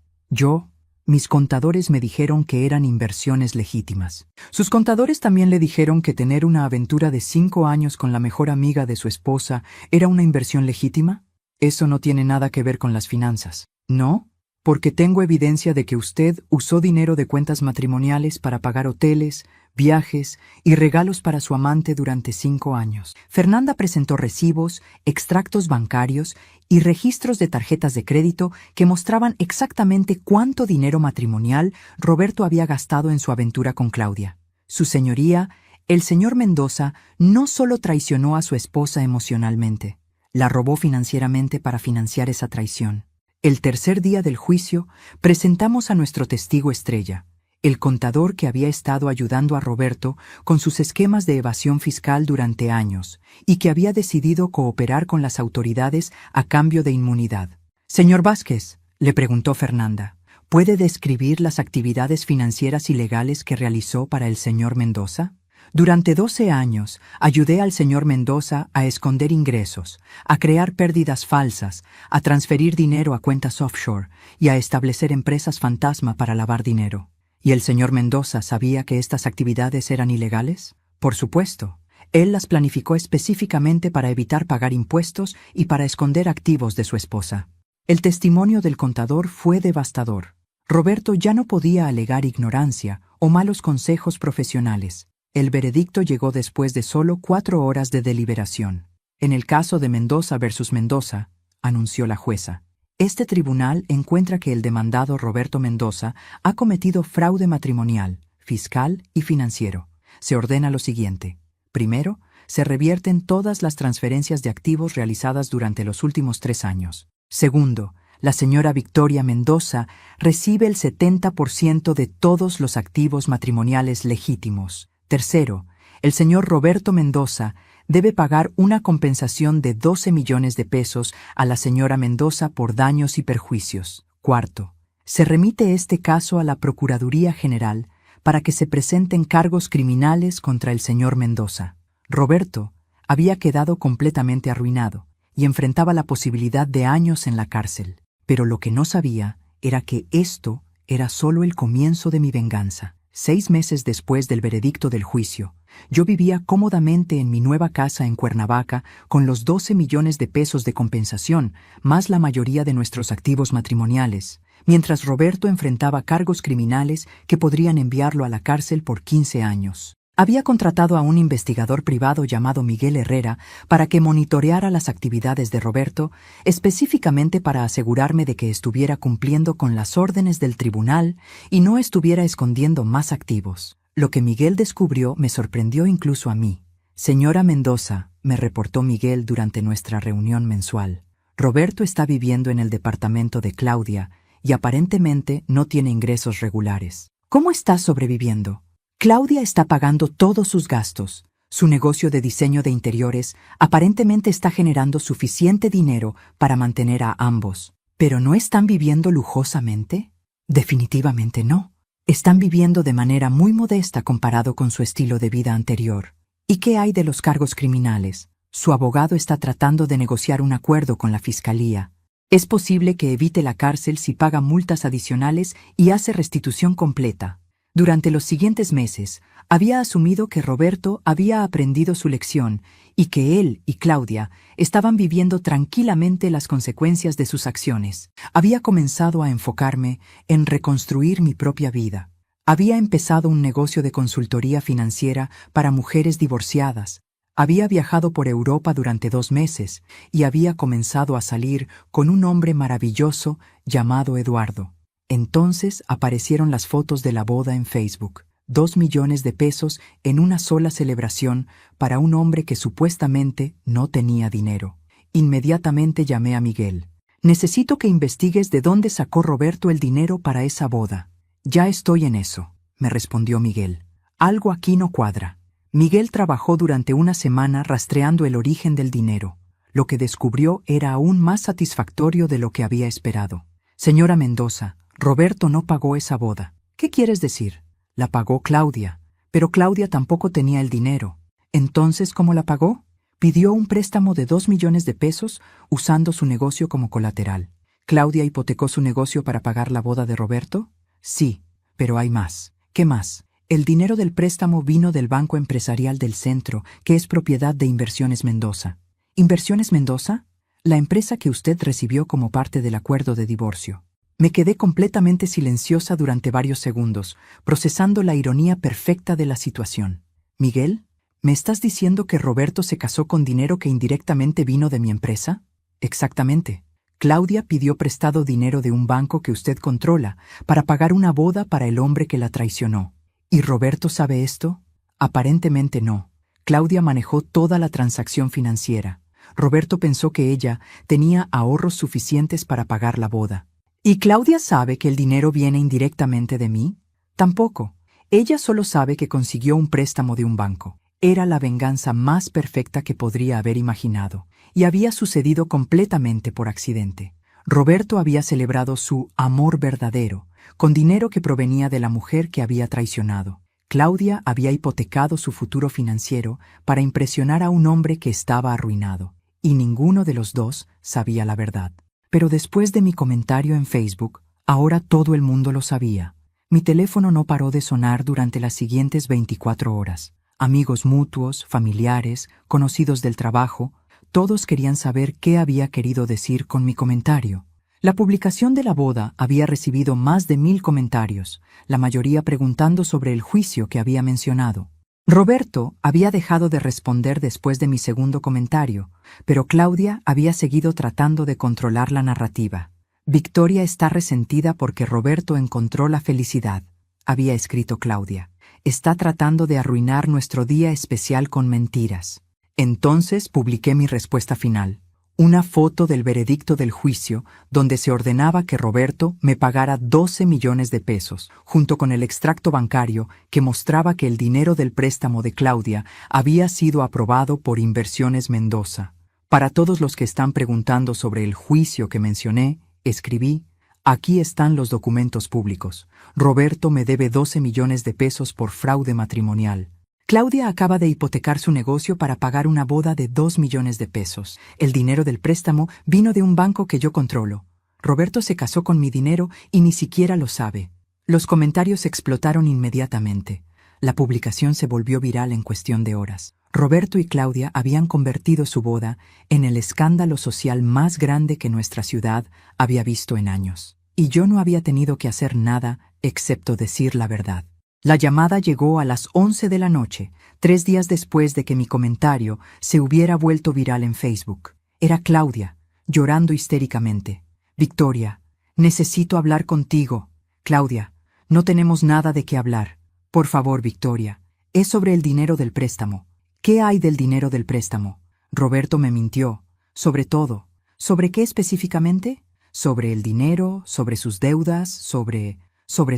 Mis contadores me dijeron que eran inversiones legítimas. Sus contadores también le dijeron que tener una aventura de 5 años con la mejor amiga de su esposa era una inversión legítima. Eso no tiene nada que ver con las finanzas. ¿No? Porque tengo evidencia de que usted usó dinero de cuentas matrimoniales para pagar hoteles, viajes y regalos para su amante durante 5 años. Fernanda presentó recibos, extractos bancarios y registros de tarjetas de crédito que mostraban exactamente cuánto dinero matrimonial Roberto había gastado en su aventura con Claudia. Su señoría, el señor Mendoza, no solo traicionó a su esposa emocionalmente, la robó financieramente para financiar esa traición. El tercer día del juicio, presentamos a nuestro testigo estrella, el contador que había estado ayudando a Roberto con sus esquemas de evasión fiscal durante años y que había decidido cooperar con las autoridades a cambio de inmunidad. Señor Vázquez, le preguntó Fernanda, ¿puede describir las actividades financieras ilegales que realizó para el señor Mendoza? Durante 12 años ayudé al señor Mendoza a esconder ingresos, a crear pérdidas falsas, a transferir dinero a cuentas offshore y a establecer empresas fantasma para lavar dinero. ¿Y el señor Mendoza sabía que estas actividades eran ilegales? Por supuesto. Él las planificó específicamente para evitar pagar impuestos y para esconder activos de su esposa. El testimonio del contador fue devastador. Roberto ya no podía alegar ignorancia o malos consejos profesionales. El veredicto llegó después de solo 4 horas de deliberación. En el caso de Mendoza versus Mendoza, anunció la jueza, este tribunal encuentra que el demandado Roberto Mendoza ha cometido fraude matrimonial, fiscal y financiero. Se ordena lo siguiente. Primero, se revierten todas las transferencias de activos realizadas durante los últimos 3 años. Segundo, la señora Victoria Mendoza recibe el 70% de todos los activos matrimoniales legítimos. Tercero, el señor Roberto Mendoza debe pagar una compensación de 12 millones de pesos a la señora Mendoza por daños y perjuicios. Cuarto, se remite este caso a la Procuraduría General para que se presenten cargos criminales contra el señor Mendoza. Roberto había quedado completamente arruinado y enfrentaba la posibilidad de años en la cárcel. Pero lo que no sabía era que esto era solo el comienzo de mi venganza. 6 meses después del veredicto del juicio, yo vivía cómodamente en mi nueva casa en Cuernavaca con los 12 millones de pesos de compensación, más la mayoría de nuestros activos matrimoniales, mientras Roberto enfrentaba cargos criminales que podrían enviarlo a la cárcel por 15 años. Había contratado a un investigador privado llamado Miguel Herrera para que monitoreara las actividades de Roberto, específicamente para asegurarme de que estuviera cumpliendo con las órdenes del tribunal y no estuviera escondiendo más activos. Lo que Miguel descubrió me sorprendió incluso a mí. Señora Mendoza, me reportó Miguel durante nuestra reunión mensual, Roberto está viviendo en el departamento de Claudia y aparentemente no tiene ingresos regulares. ¿Cómo está sobreviviendo? Claudia está pagando todos sus gastos. Su negocio de diseño de interiores aparentemente está generando suficiente dinero para mantener a ambos. ¿Pero no están viviendo lujosamente? Definitivamente no. Están viviendo de manera muy modesta comparado con su estilo de vida anterior. ¿Y qué hay de los cargos criminales? Su abogado está tratando de negociar un acuerdo con la fiscalía. Es posible que evite la cárcel si paga multas adicionales y hace restitución completa. Durante los siguientes meses, había asumido que Roberto había aprendido su lección y que él y Claudia estaban viviendo tranquilamente las consecuencias de sus acciones. Había comenzado a enfocarme en reconstruir mi propia vida. Había empezado un negocio de consultoría financiera para mujeres divorciadas. Había viajado por Europa durante 2 meses y había comenzado a salir con un hombre maravilloso llamado Eduardo. Entonces aparecieron las fotos de la boda en Facebook. 2 millones de pesos en una sola celebración para un hombre que supuestamente no tenía dinero. Inmediatamente llamé a Miguel. Necesito que investigues de dónde sacó Roberto el dinero para esa boda. Ya estoy en eso, me respondió Miguel. Algo aquí no cuadra. Miguel trabajó durante una semana rastreando el origen del dinero. Lo que descubrió era aún más satisfactorio de lo que había esperado. Señora Mendoza, Roberto no pagó esa boda. ¿Qué quieres decir? La pagó Claudia, pero Claudia tampoco tenía el dinero. Entonces, ¿cómo la pagó? Pidió un préstamo de 2 millones de pesos usando su negocio como colateral. ¿Claudia hipotecó su negocio para pagar la boda de Roberto? Sí, pero hay más. ¿Qué más? El dinero del préstamo vino del Banco Empresarial del Centro, que es propiedad de Inversiones Mendoza. ¿Inversiones Mendoza? La empresa que usted recibió como parte del acuerdo de divorcio. Me quedé completamente silenciosa durante varios segundos, procesando la ironía perfecta de la situación. Miguel, ¿me estás diciendo que Roberto se casó con dinero que indirectamente vino de mi empresa? Exactamente. Claudia pidió prestado dinero de un banco que usted controla para pagar una boda para el hombre que la traicionó. ¿Y Roberto sabe esto? Aparentemente no. Claudia manejó toda la transacción financiera. Roberto pensó que ella tenía ahorros suficientes para pagar la boda. ¿Y Claudia sabe que el dinero viene indirectamente de mí? Tampoco. Ella solo sabe que consiguió un préstamo de un banco. Era la venganza más perfecta que podría haber imaginado, y había sucedido completamente por accidente. Roberto había celebrado su amor verdadero, con dinero que provenía de la mujer que había traicionado. Claudia había hipotecado su futuro financiero para impresionar a un hombre que estaba arruinado, y ninguno de los dos sabía la verdad. Pero después de mi comentario en Facebook, ahora todo el mundo lo sabía. Mi teléfono no paró de sonar durante las siguientes 24 horas. Amigos mutuos, familiares, conocidos del trabajo, todos querían saber qué había querido decir con mi comentario. La publicación de la boda había recibido más de 1000 comentarios, la mayoría preguntando sobre el juicio que había mencionado. Roberto había dejado de responder después de mi segundo comentario, pero Claudia había seguido tratando de controlar la narrativa. Victoria está resentida porque Roberto encontró la felicidad, había escrito Claudia. Está tratando de arruinar nuestro día especial con mentiras. Entonces publiqué mi respuesta final. Una foto del veredicto del juicio donde se ordenaba que Roberto me pagara 12 millones de pesos, junto con el extracto bancario que mostraba que el dinero del préstamo de Claudia había sido aprobado por Inversiones Mendoza. Para todos los que están preguntando sobre el juicio que mencioné, escribí: aquí están los documentos públicos. Roberto me debe 12 millones de pesos por fraude matrimonial. Claudia acaba de hipotecar su negocio para pagar una boda de 2 millones de pesos. El dinero del préstamo vino de un banco que yo controlo. Roberto se casó con mi dinero y ni siquiera lo sabe. Los comentarios explotaron inmediatamente. La publicación se volvió viral en cuestión de horas. Roberto y Claudia habían convertido su boda en el escándalo social más grande que nuestra ciudad había visto en años. Y yo no había tenido que hacer nada excepto decir la verdad. La llamada llegó a las 11 de la noche, 3 días después de que mi comentario se hubiera vuelto viral en Facebook. Era Claudia, llorando histéricamente. Victoria, necesito hablar contigo. Claudia, no tenemos nada de qué hablar. Por favor, Victoria, es sobre el dinero del préstamo. ¿Qué hay del dinero del préstamo? Roberto me mintió. Sobre todo. ¿Sobre qué específicamente? Sobre el dinero, sobre sus deudas, sobre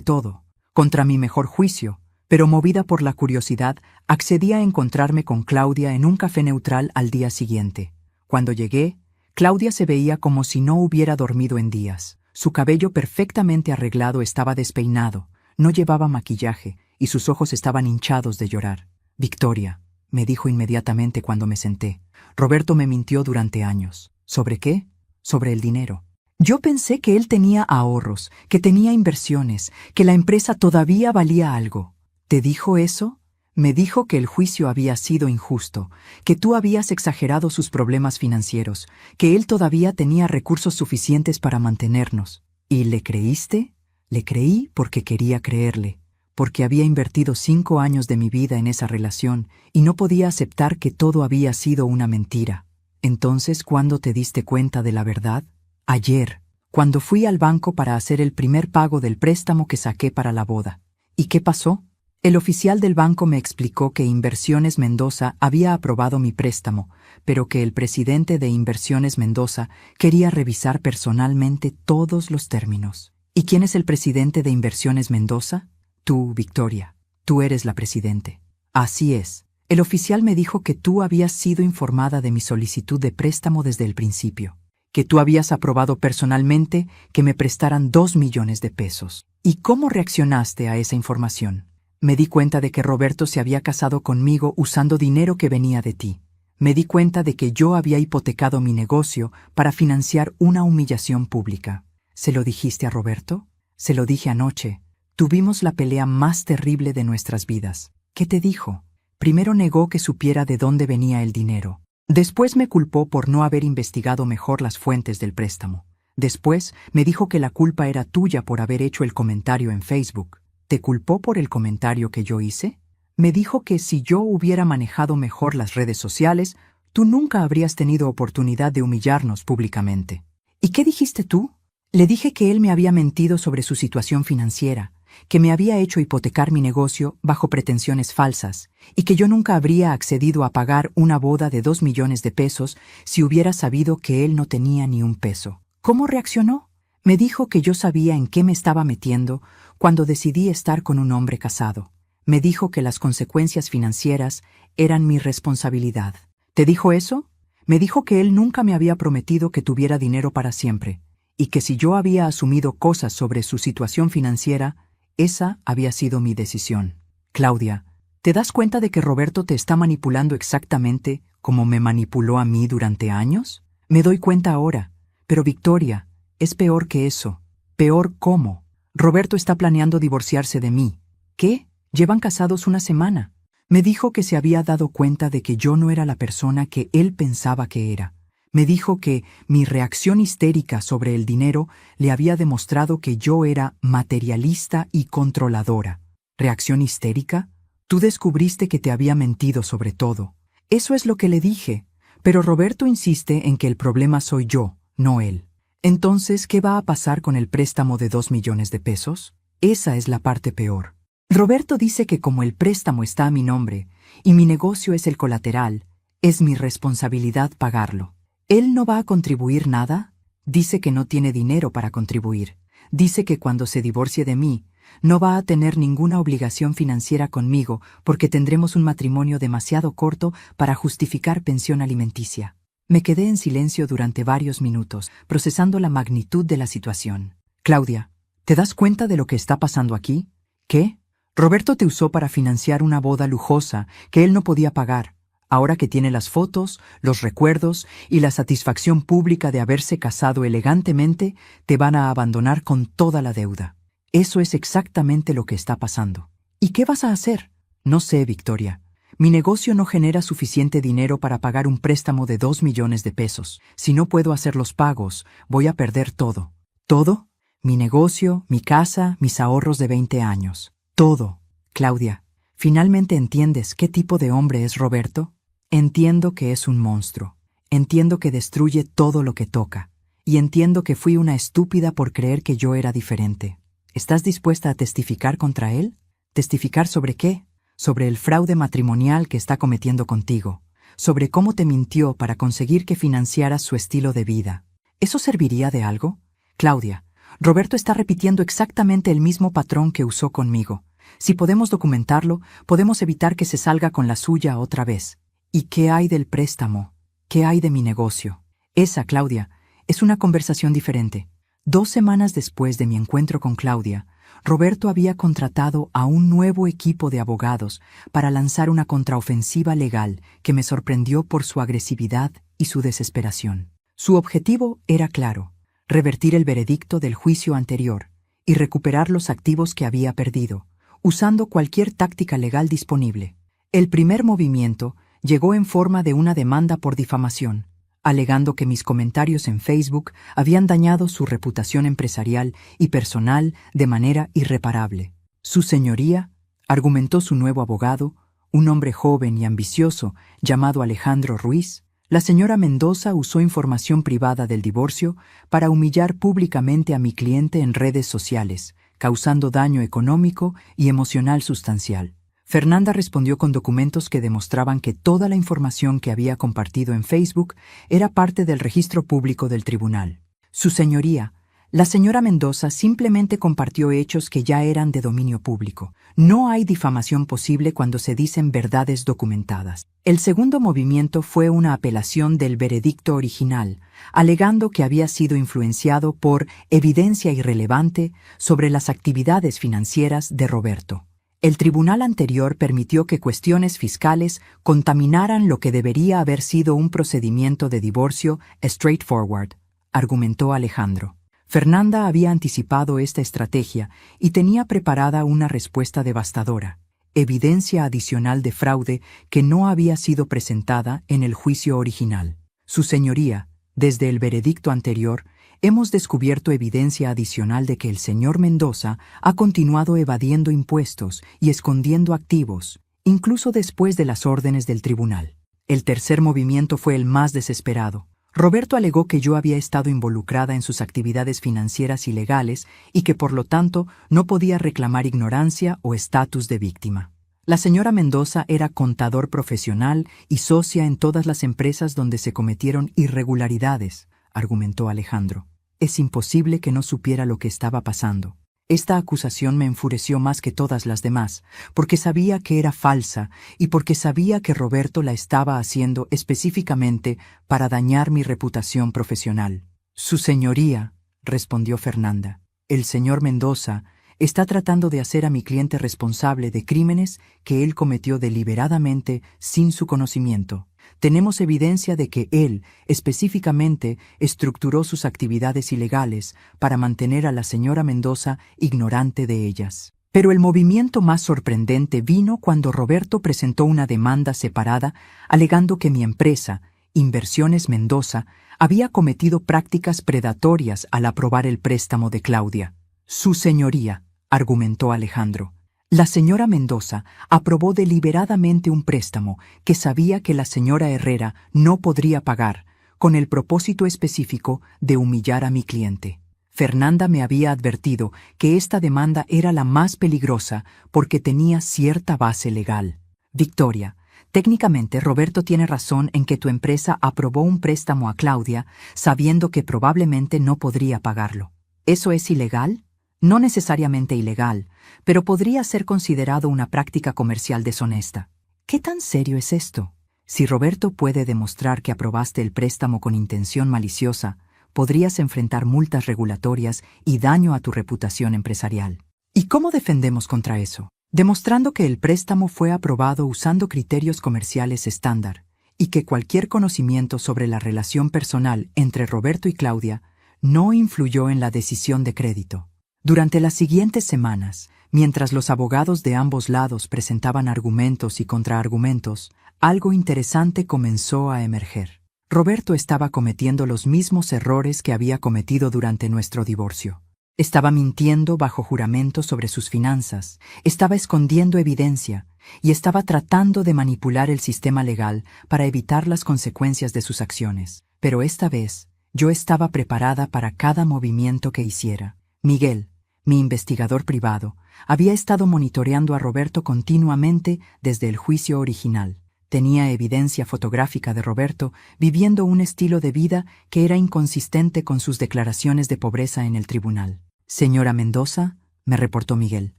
todo. Contra mi mejor juicio, pero movida por la curiosidad, accedí a encontrarme con Claudia en un café neutral al día siguiente. Cuando llegué, Claudia se veía como si no hubiera dormido en días. Su cabello perfectamente arreglado estaba despeinado, no llevaba maquillaje y sus ojos estaban hinchados de llorar. Victoria, me dijo inmediatamente cuando me senté. Roberto me mintió durante años. ¿Sobre qué? Sobre el dinero. Yo pensé que él tenía ahorros, que tenía inversiones, que la empresa todavía valía algo. ¿Te dijo eso? Me dijo que el juicio había sido injusto, que tú habías exagerado sus problemas financieros, que él todavía tenía recursos suficientes para mantenernos. ¿Y le creíste? Le creí porque quería creerle, porque había invertido 5 años de mi vida en esa relación y no podía aceptar que todo había sido una mentira. Entonces, ¿cuándo te diste cuenta de la verdad? Ayer, cuando fui al banco para hacer el primer pago del préstamo que saqué para la boda. ¿Y qué pasó? El oficial del banco me explicó que Inversiones Mendoza había aprobado mi préstamo, pero que el presidente de Inversiones Mendoza quería revisar personalmente todos los términos. ¿Y quién es el presidente de Inversiones Mendoza? Tú, Victoria. Tú eres la presidente. Así es. El oficial me dijo que tú habías sido informada de mi solicitud de préstamo desde el principio, que tú habías aprobado personalmente que me prestaran 2 millones de pesos. ¿Y cómo reaccionaste a esa información? Me di cuenta de que Roberto se había casado conmigo usando dinero que venía de ti. Me di cuenta de que yo había hipotecado mi negocio para financiar una humillación pública. ¿Se lo dijiste a Roberto? Se lo dije anoche. Tuvimos la pelea más terrible de nuestras vidas. ¿Qué te dijo? Primero negó que supiera de dónde venía el dinero. Después me culpó por no haber investigado mejor las fuentes del préstamo. Después me dijo que la culpa era tuya por haber hecho el comentario en Facebook. ¿Te culpó por el comentario que yo hice? Me dijo que si yo hubiera manejado mejor las redes sociales, tú nunca habrías tenido oportunidad de humillarnos públicamente. ¿Y qué dijiste tú? Le dije que él me había mentido sobre su situación financiera, que me había hecho hipotecar mi negocio bajo pretensiones falsas y que yo nunca habría accedido a pagar una boda de 2 millones de pesos si hubiera sabido que él no tenía ni un peso. ¿Cómo reaccionó? Me dijo que yo sabía en qué me estaba metiendo cuando decidí estar con un hombre casado. Me dijo que las consecuencias financieras eran mi responsabilidad. ¿Te dijo eso? Me dijo que él nunca me había prometido que tuviera dinero para siempre y que si yo había asumido cosas sobre su situación financiera, esa había sido mi decisión. Claudia, ¿te das cuenta de que Roberto te está manipulando exactamente como me manipuló a mí durante años? Me doy cuenta ahora. Pero Victoria, es peor que eso. ¿Peor cómo? Roberto está planeando divorciarse de mí. ¿Qué? Llevan casados una semana. Me dijo que se había dado cuenta de que yo no era la persona que él pensaba que era. Me dijo que mi reacción histérica sobre el dinero le había demostrado que yo era materialista y controladora. ¿Reacción histérica? Tú descubriste que te había mentido sobre todo. Eso es lo que le dije. Pero Roberto insiste en que el problema soy yo, no él. Entonces, ¿qué va a pasar con el préstamo de 2 millones de pesos? Esa es la parte peor. Roberto dice que como el préstamo está a mi nombre y mi negocio es el colateral, es mi responsabilidad pagarlo. ¿Él no va a contribuir nada? Dice que no tiene dinero para contribuir. Dice que cuando se divorcie de mí, no va a tener ninguna obligación financiera conmigo porque tendremos un matrimonio demasiado corto para justificar pensión alimenticia. Me quedé en silencio durante varios minutos, procesando la magnitud de la situación. Claudia, ¿te das cuenta de lo que está pasando aquí? ¿Qué? Roberto te usó para financiar una boda lujosa que él no podía pagar. Ahora que tiene las fotos, los recuerdos y la satisfacción pública de haberse casado elegantemente, te van a abandonar con toda la deuda. Eso es exactamente lo que está pasando. ¿Y qué vas a hacer? No sé, Victoria. Mi negocio no genera suficiente dinero para pagar un préstamo de 2 millones de pesos. Si no puedo hacer los pagos, voy a perder todo. ¿Todo? Mi negocio, mi casa, mis ahorros de 20 años. Todo. Claudia, ¿finalmente entiendes qué tipo de hombre es Roberto? Entiendo que es un monstruo. Entiendo que destruye todo lo que toca. Y entiendo que fui una estúpida por creer que yo era diferente. ¿Estás dispuesta a testificar contra él? ¿Testificar sobre qué? Sobre el fraude matrimonial que está cometiendo contigo. Sobre cómo te mintió para conseguir que financiaras su estilo de vida. ¿Eso serviría de algo? Claudia, Roberto está repitiendo exactamente el mismo patrón que usó conmigo. Si podemos documentarlo, podemos evitar que se salga con la suya otra vez. ¿Y qué hay del préstamo? ¿Qué hay de mi negocio? Esa, Claudia, es una conversación diferente. 2 semanas después de mi encuentro con Claudia, Roberto había contratado a un nuevo equipo de abogados para lanzar una contraofensiva legal que me sorprendió por su agresividad y su desesperación. Su objetivo era claro: revertir el veredicto del juicio anterior y recuperar los activos que había perdido, usando cualquier táctica legal disponible. El primer movimiento llegó en forma de una demanda por difamación, alegando que mis comentarios en Facebook habían dañado su reputación empresarial y personal de manera irreparable. Su señoría, argumentó su nuevo abogado, un hombre joven y ambicioso llamado Alejandro Ruiz, la señora Mendoza usó información privada del divorcio para humillar públicamente a mi cliente en redes sociales, causando daño económico y emocional sustancial. Fernanda respondió con documentos que demostraban que toda la información que había compartido en Facebook era parte del registro público del tribunal. Su señoría, la señora Mendoza simplemente compartió hechos que ya eran de dominio público. No hay difamación posible cuando se dicen verdades documentadas. El segundo movimiento fue una apelación del veredicto original, alegando que había sido influenciado por evidencia irrelevante sobre las actividades financieras de Roberto. El tribunal anterior permitió que cuestiones fiscales contaminaran lo que debería haber sido un procedimiento de divorcio straightforward, argumentó Alejandro. Fernanda había anticipado esta estrategia y tenía preparada una respuesta devastadora: evidencia adicional de fraude que no había sido presentada en el juicio original. Su señoría, desde el veredicto anterior, hemos descubierto evidencia adicional de que el señor Mendoza ha continuado evadiendo impuestos y escondiendo activos, incluso después de las órdenes del tribunal. El tercer movimiento fue el más desesperado. Roberto alegó que yo había estado involucrada en sus actividades financieras ilegales y que por lo tanto no podía reclamar ignorancia o estatus de víctima. La señora Mendoza era contador profesional y socia en todas las empresas donde se cometieron irregularidades, argumentó Alejandro. Es imposible que no supiera lo que estaba pasando. Esta acusación me enfureció más que todas las demás, porque sabía que era falsa y porque sabía que Roberto la estaba haciendo específicamente para dañar mi reputación profesional. Su señoría, respondió Fernanda, el señor Mendoza Está tratando de hacer a mi cliente responsable de crímenes que él cometió deliberadamente sin su conocimiento. Tenemos evidencia de que él, específicamente, estructuró sus actividades ilegales para mantener a la señora Mendoza ignorante de ellas. Pero el movimiento más sorprendente vino cuando Roberto presentó una demanda separada alegando que mi empresa, Inversiones Mendoza, había cometido prácticas predatorias al aprobar el préstamo de Claudia. Su señoría, argumentó Alejandro, la señora Mendoza aprobó deliberadamente un préstamo que sabía que la señora Herrera no podría pagar, con el propósito específico de humillar a mi cliente. Fernanda me había advertido que esta demanda era la más peligrosa porque tenía cierta base legal. Victoria, técnicamente Roberto tiene razón en que tu empresa aprobó un préstamo a Claudia sabiendo que probablemente no podría pagarlo. ¿Eso es ilegal? No necesariamente ilegal, pero podría ser considerado una práctica comercial deshonesta. ¿Qué tan serio es esto? Si Roberto puede demostrar que aprobaste el préstamo con intención maliciosa, podrías enfrentar multas regulatorias y daño a tu reputación empresarial. ¿Y cómo defendemos contra eso? Demostrando que el préstamo fue aprobado usando criterios comerciales estándar y que cualquier conocimiento sobre la relación personal entre Roberto y Claudia no influyó en la decisión de crédito. Durante las siguientes semanas, mientras los abogados de ambos lados presentaban argumentos y contraargumentos, algo interesante comenzó a emerger. Roberto estaba cometiendo los mismos errores que había cometido durante nuestro divorcio. Estaba mintiendo bajo juramento sobre sus finanzas, estaba escondiendo evidencia y estaba tratando de manipular el sistema legal para evitar las consecuencias de sus acciones. Pero esta vez, yo estaba preparada para cada movimiento que hiciera. Miguel, mi investigador privado, había estado monitoreando a Roberto continuamente desde el juicio original. Tenía evidencia fotográfica de Roberto viviendo un estilo de vida que era inconsistente con sus declaraciones de pobreza en el tribunal. Señora Mendoza, me reportó Miguel,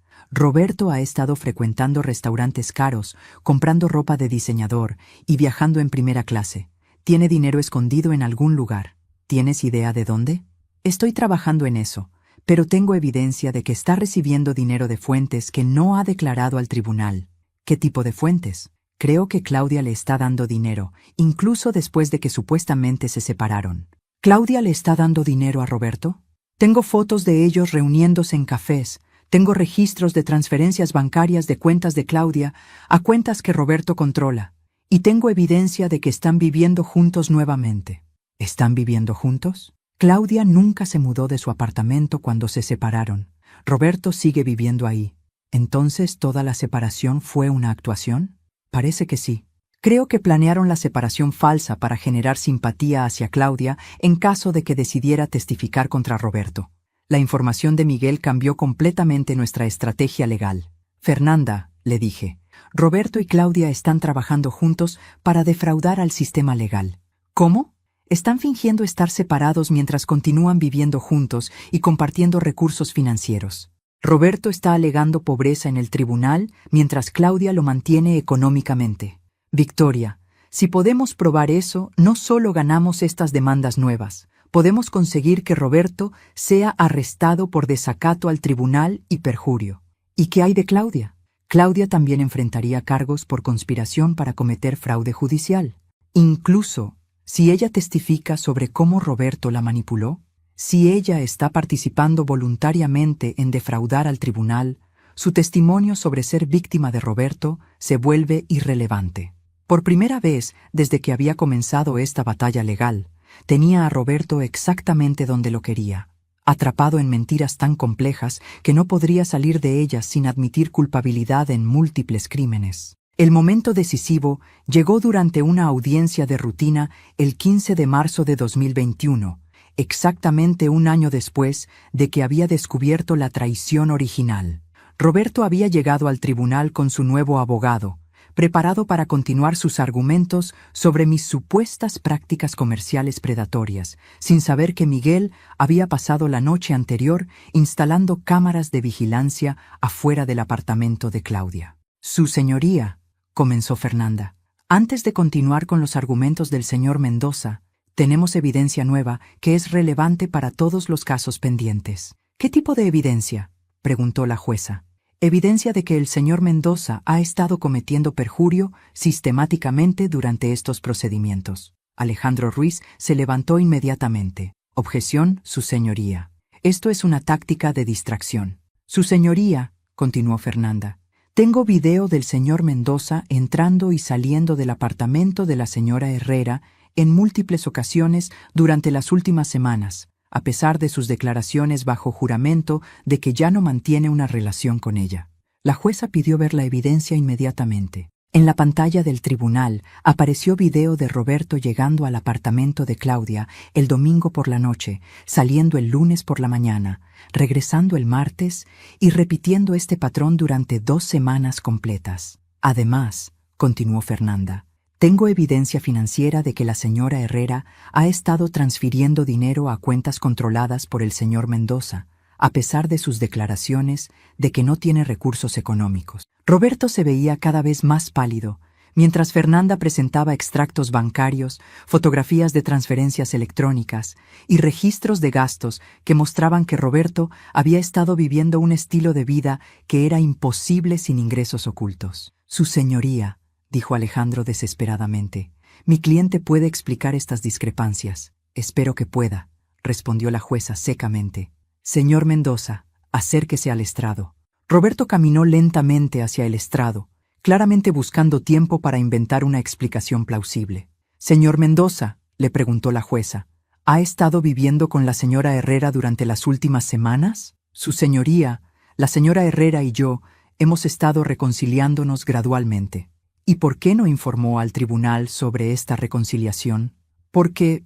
Roberto ha estado frecuentando restaurantes caros, comprando ropa de diseñador y viajando en primera clase. Tiene dinero escondido en algún lugar. ¿Tienes idea de dónde? Estoy trabajando en eso, pero tengo evidencia de que está recibiendo dinero de fuentes que no ha declarado al tribunal. ¿Qué tipo de fuentes? Creo que Claudia le está dando dinero, incluso después de que supuestamente se separaron. ¿Claudia le está dando dinero a Roberto? Tengo fotos de ellos reuniéndose en cafés, tengo registros de transferencias bancarias de cuentas de Claudia a cuentas que Roberto controla, y tengo evidencia de que están viviendo juntos nuevamente. ¿Están viviendo juntos? Claudia nunca se mudó de su apartamento cuando se separaron. Roberto sigue viviendo ahí. ¿Entonces toda la separación fue una actuación? Parece que sí. Creo que planearon la separación falsa para generar simpatía hacia Claudia en caso de que decidiera testificar contra Roberto. La información de Miguel cambió completamente nuestra estrategia legal. Fernanda, le dije, Roberto y Claudia están trabajando juntos para defraudar al sistema legal. ¿Cómo? Están fingiendo estar separados mientras continúan viviendo juntos y compartiendo recursos financieros. Roberto está alegando pobreza en el tribunal mientras Claudia lo mantiene económicamente. Victoria, si podemos probar eso, no solo ganamos estas demandas nuevas, podemos conseguir que Roberto sea arrestado por desacato al tribunal y perjurio. ¿Y qué hay de Claudia? Claudia también enfrentaría cargos por conspiración para cometer fraude judicial. Incluso, si ella testifica sobre cómo Roberto la manipuló, si ella está participando voluntariamente en defraudar al tribunal, su testimonio sobre ser víctima de Roberto se vuelve irrelevante. Por primera vez desde que había comenzado esta batalla legal, tenía a Roberto exactamente donde lo quería, atrapado en mentiras tan complejas que no podría salir de ellas sin admitir culpabilidad en múltiples crímenes. El momento decisivo llegó durante una audiencia de rutina el 15 de marzo de 2021, exactamente un año después de que había descubierto la traición original. Roberto había llegado al tribunal con su nuevo abogado, preparado para continuar sus argumentos sobre mis supuestas prácticas comerciales predatorias, sin saber que Miguel había pasado la noche anterior instalando cámaras de vigilancia afuera del apartamento de Claudia. Su señoría, comenzó Fernanda, antes de continuar con los argumentos del señor Mendoza, tenemos evidencia nueva que es relevante para todos los casos pendientes. ¿Qué tipo de evidencia? preguntó la jueza. Evidencia de que el señor Mendoza ha estado cometiendo perjurio sistemáticamente durante estos procedimientos. Alejandro Ruiz se levantó inmediatamente. Objeción, su señoría. Esto es una táctica de distracción. Su señoría, continuó Fernanda, tengo video del señor Mendoza entrando y saliendo del apartamento de la señora Herrera en múltiples ocasiones durante las últimas semanas, a pesar de sus declaraciones bajo juramento de que ya no mantiene una relación con ella. La jueza pidió ver la evidencia inmediatamente. En la pantalla del tribunal apareció video de Roberto llegando al apartamento de Claudia el domingo por la noche, saliendo el lunes por la mañana, regresando el martes y repitiendo este patrón durante 2 semanas completas. Además, continuó Fernanda, tengo evidencia financiera de que la señora Herrera ha estado transfiriendo dinero a cuentas controladas por el señor Mendoza, a pesar de sus declaraciones de que no tiene recursos económicos. Roberto se veía cada vez más pálido, mientras Fernanda presentaba extractos bancarios, fotografías de transferencias electrónicas y registros de gastos que mostraban que Roberto había estado viviendo un estilo de vida que era imposible sin ingresos ocultos. Su señoría, dijo Alejandro desesperadamente, mi cliente puede explicar estas discrepancias. Espero que pueda, respondió la jueza secamente. Señor Mendoza, acérquese al estrado. Roberto caminó lentamente hacia el estrado, claramente buscando tiempo para inventar una explicación plausible. Señor Mendoza, le preguntó la jueza, ¿ha estado viviendo con la señora Herrera durante las últimas semanas? Su señoría, la señora Herrera y yo hemos estado reconciliándonos gradualmente. ¿Y por qué no informó al tribunal sobre esta reconciliación? Porque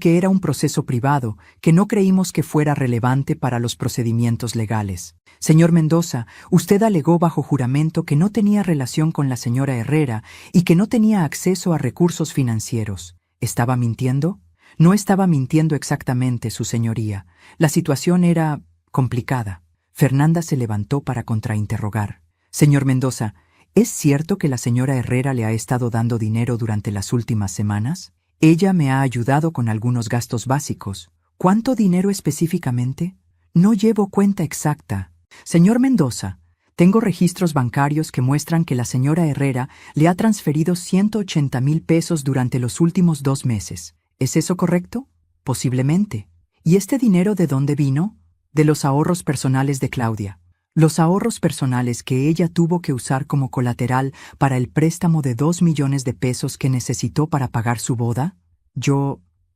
era un proceso privado que no creímos que fuera relevante para los procedimientos legales. Señor Mendoza, usted alegó bajo juramento que no tenía relación con la señora Herrera y que no tenía acceso a recursos financieros. ¿Estaba mintiendo? No estaba mintiendo exactamente, su señoría. La situación era complicada. Fernanda se levantó para contrainterrogar. Señor Mendoza, ¿es cierto que la señora Herrera le ha estado dando dinero durante las últimas semanas? Ella me ha ayudado con algunos gastos básicos. ¿Cuánto dinero específicamente? No llevo cuenta exacta. Señor Mendoza, tengo registros bancarios que muestran que la señora Herrera le ha transferido 180,000 pesos durante los últimos 2 meses. ¿Es eso correcto? Posiblemente. ¿Y este dinero de dónde vino? De los ahorros personales de Claudia. Los ahorros personales que ella tuvo que usar como colateral para el préstamo de 2 millones de pesos que necesitó para pagar su boda.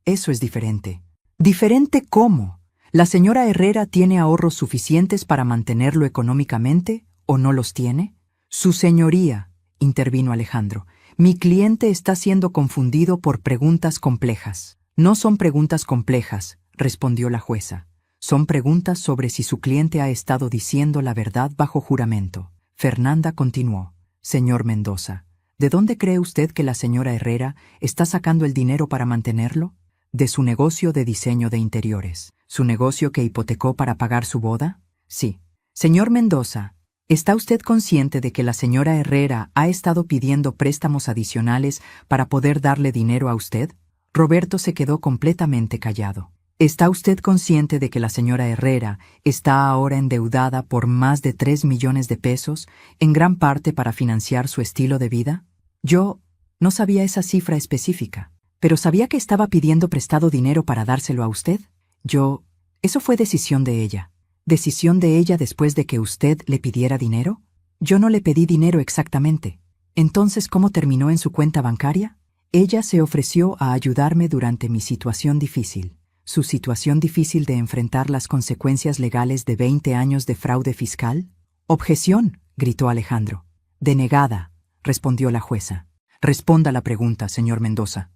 Eso es diferente. ¿Diferente cómo? ¿La señora Herrera tiene ahorros suficientes para mantenerlo económicamente o no los tiene? Su señoría, intervino Alejandro, mi cliente está siendo confundido por preguntas complejas. No son preguntas complejas, respondió la jueza. Son preguntas sobre si su cliente ha estado diciendo la verdad bajo juramento. Fernanda continuó. Señor Mendoza, ¿de dónde cree usted que la señora Herrera está sacando el dinero para mantenerlo? ¿De su negocio de diseño de interiores? ¿Su negocio que hipotecó para pagar su boda? Sí. Señor Mendoza, ¿está usted consciente de que la señora Herrera ha estado pidiendo préstamos adicionales para poder darle dinero a usted? Roberto se quedó completamente callado. ¿Está usted consciente de que la señora Herrera está ahora endeudada por más de 3 millones de pesos, en gran parte para financiar su estilo de vida? Yo no sabía esa cifra específica, pero sabía que estaba pidiendo prestado dinero para dárselo a usted. Eso fue decisión de ella. ¿Decisión de ella después de que usted le pidiera dinero? Yo no le pedí dinero exactamente. Entonces, ¿cómo terminó en su cuenta bancaria? Ella se ofreció a ayudarme durante mi situación difícil. ¿Su situación difícil de enfrentar las consecuencias legales de 20 años de fraude fiscal? Objeción, gritó Alejandro. Denegada, respondió la jueza. Responda la pregunta, señor Mendoza.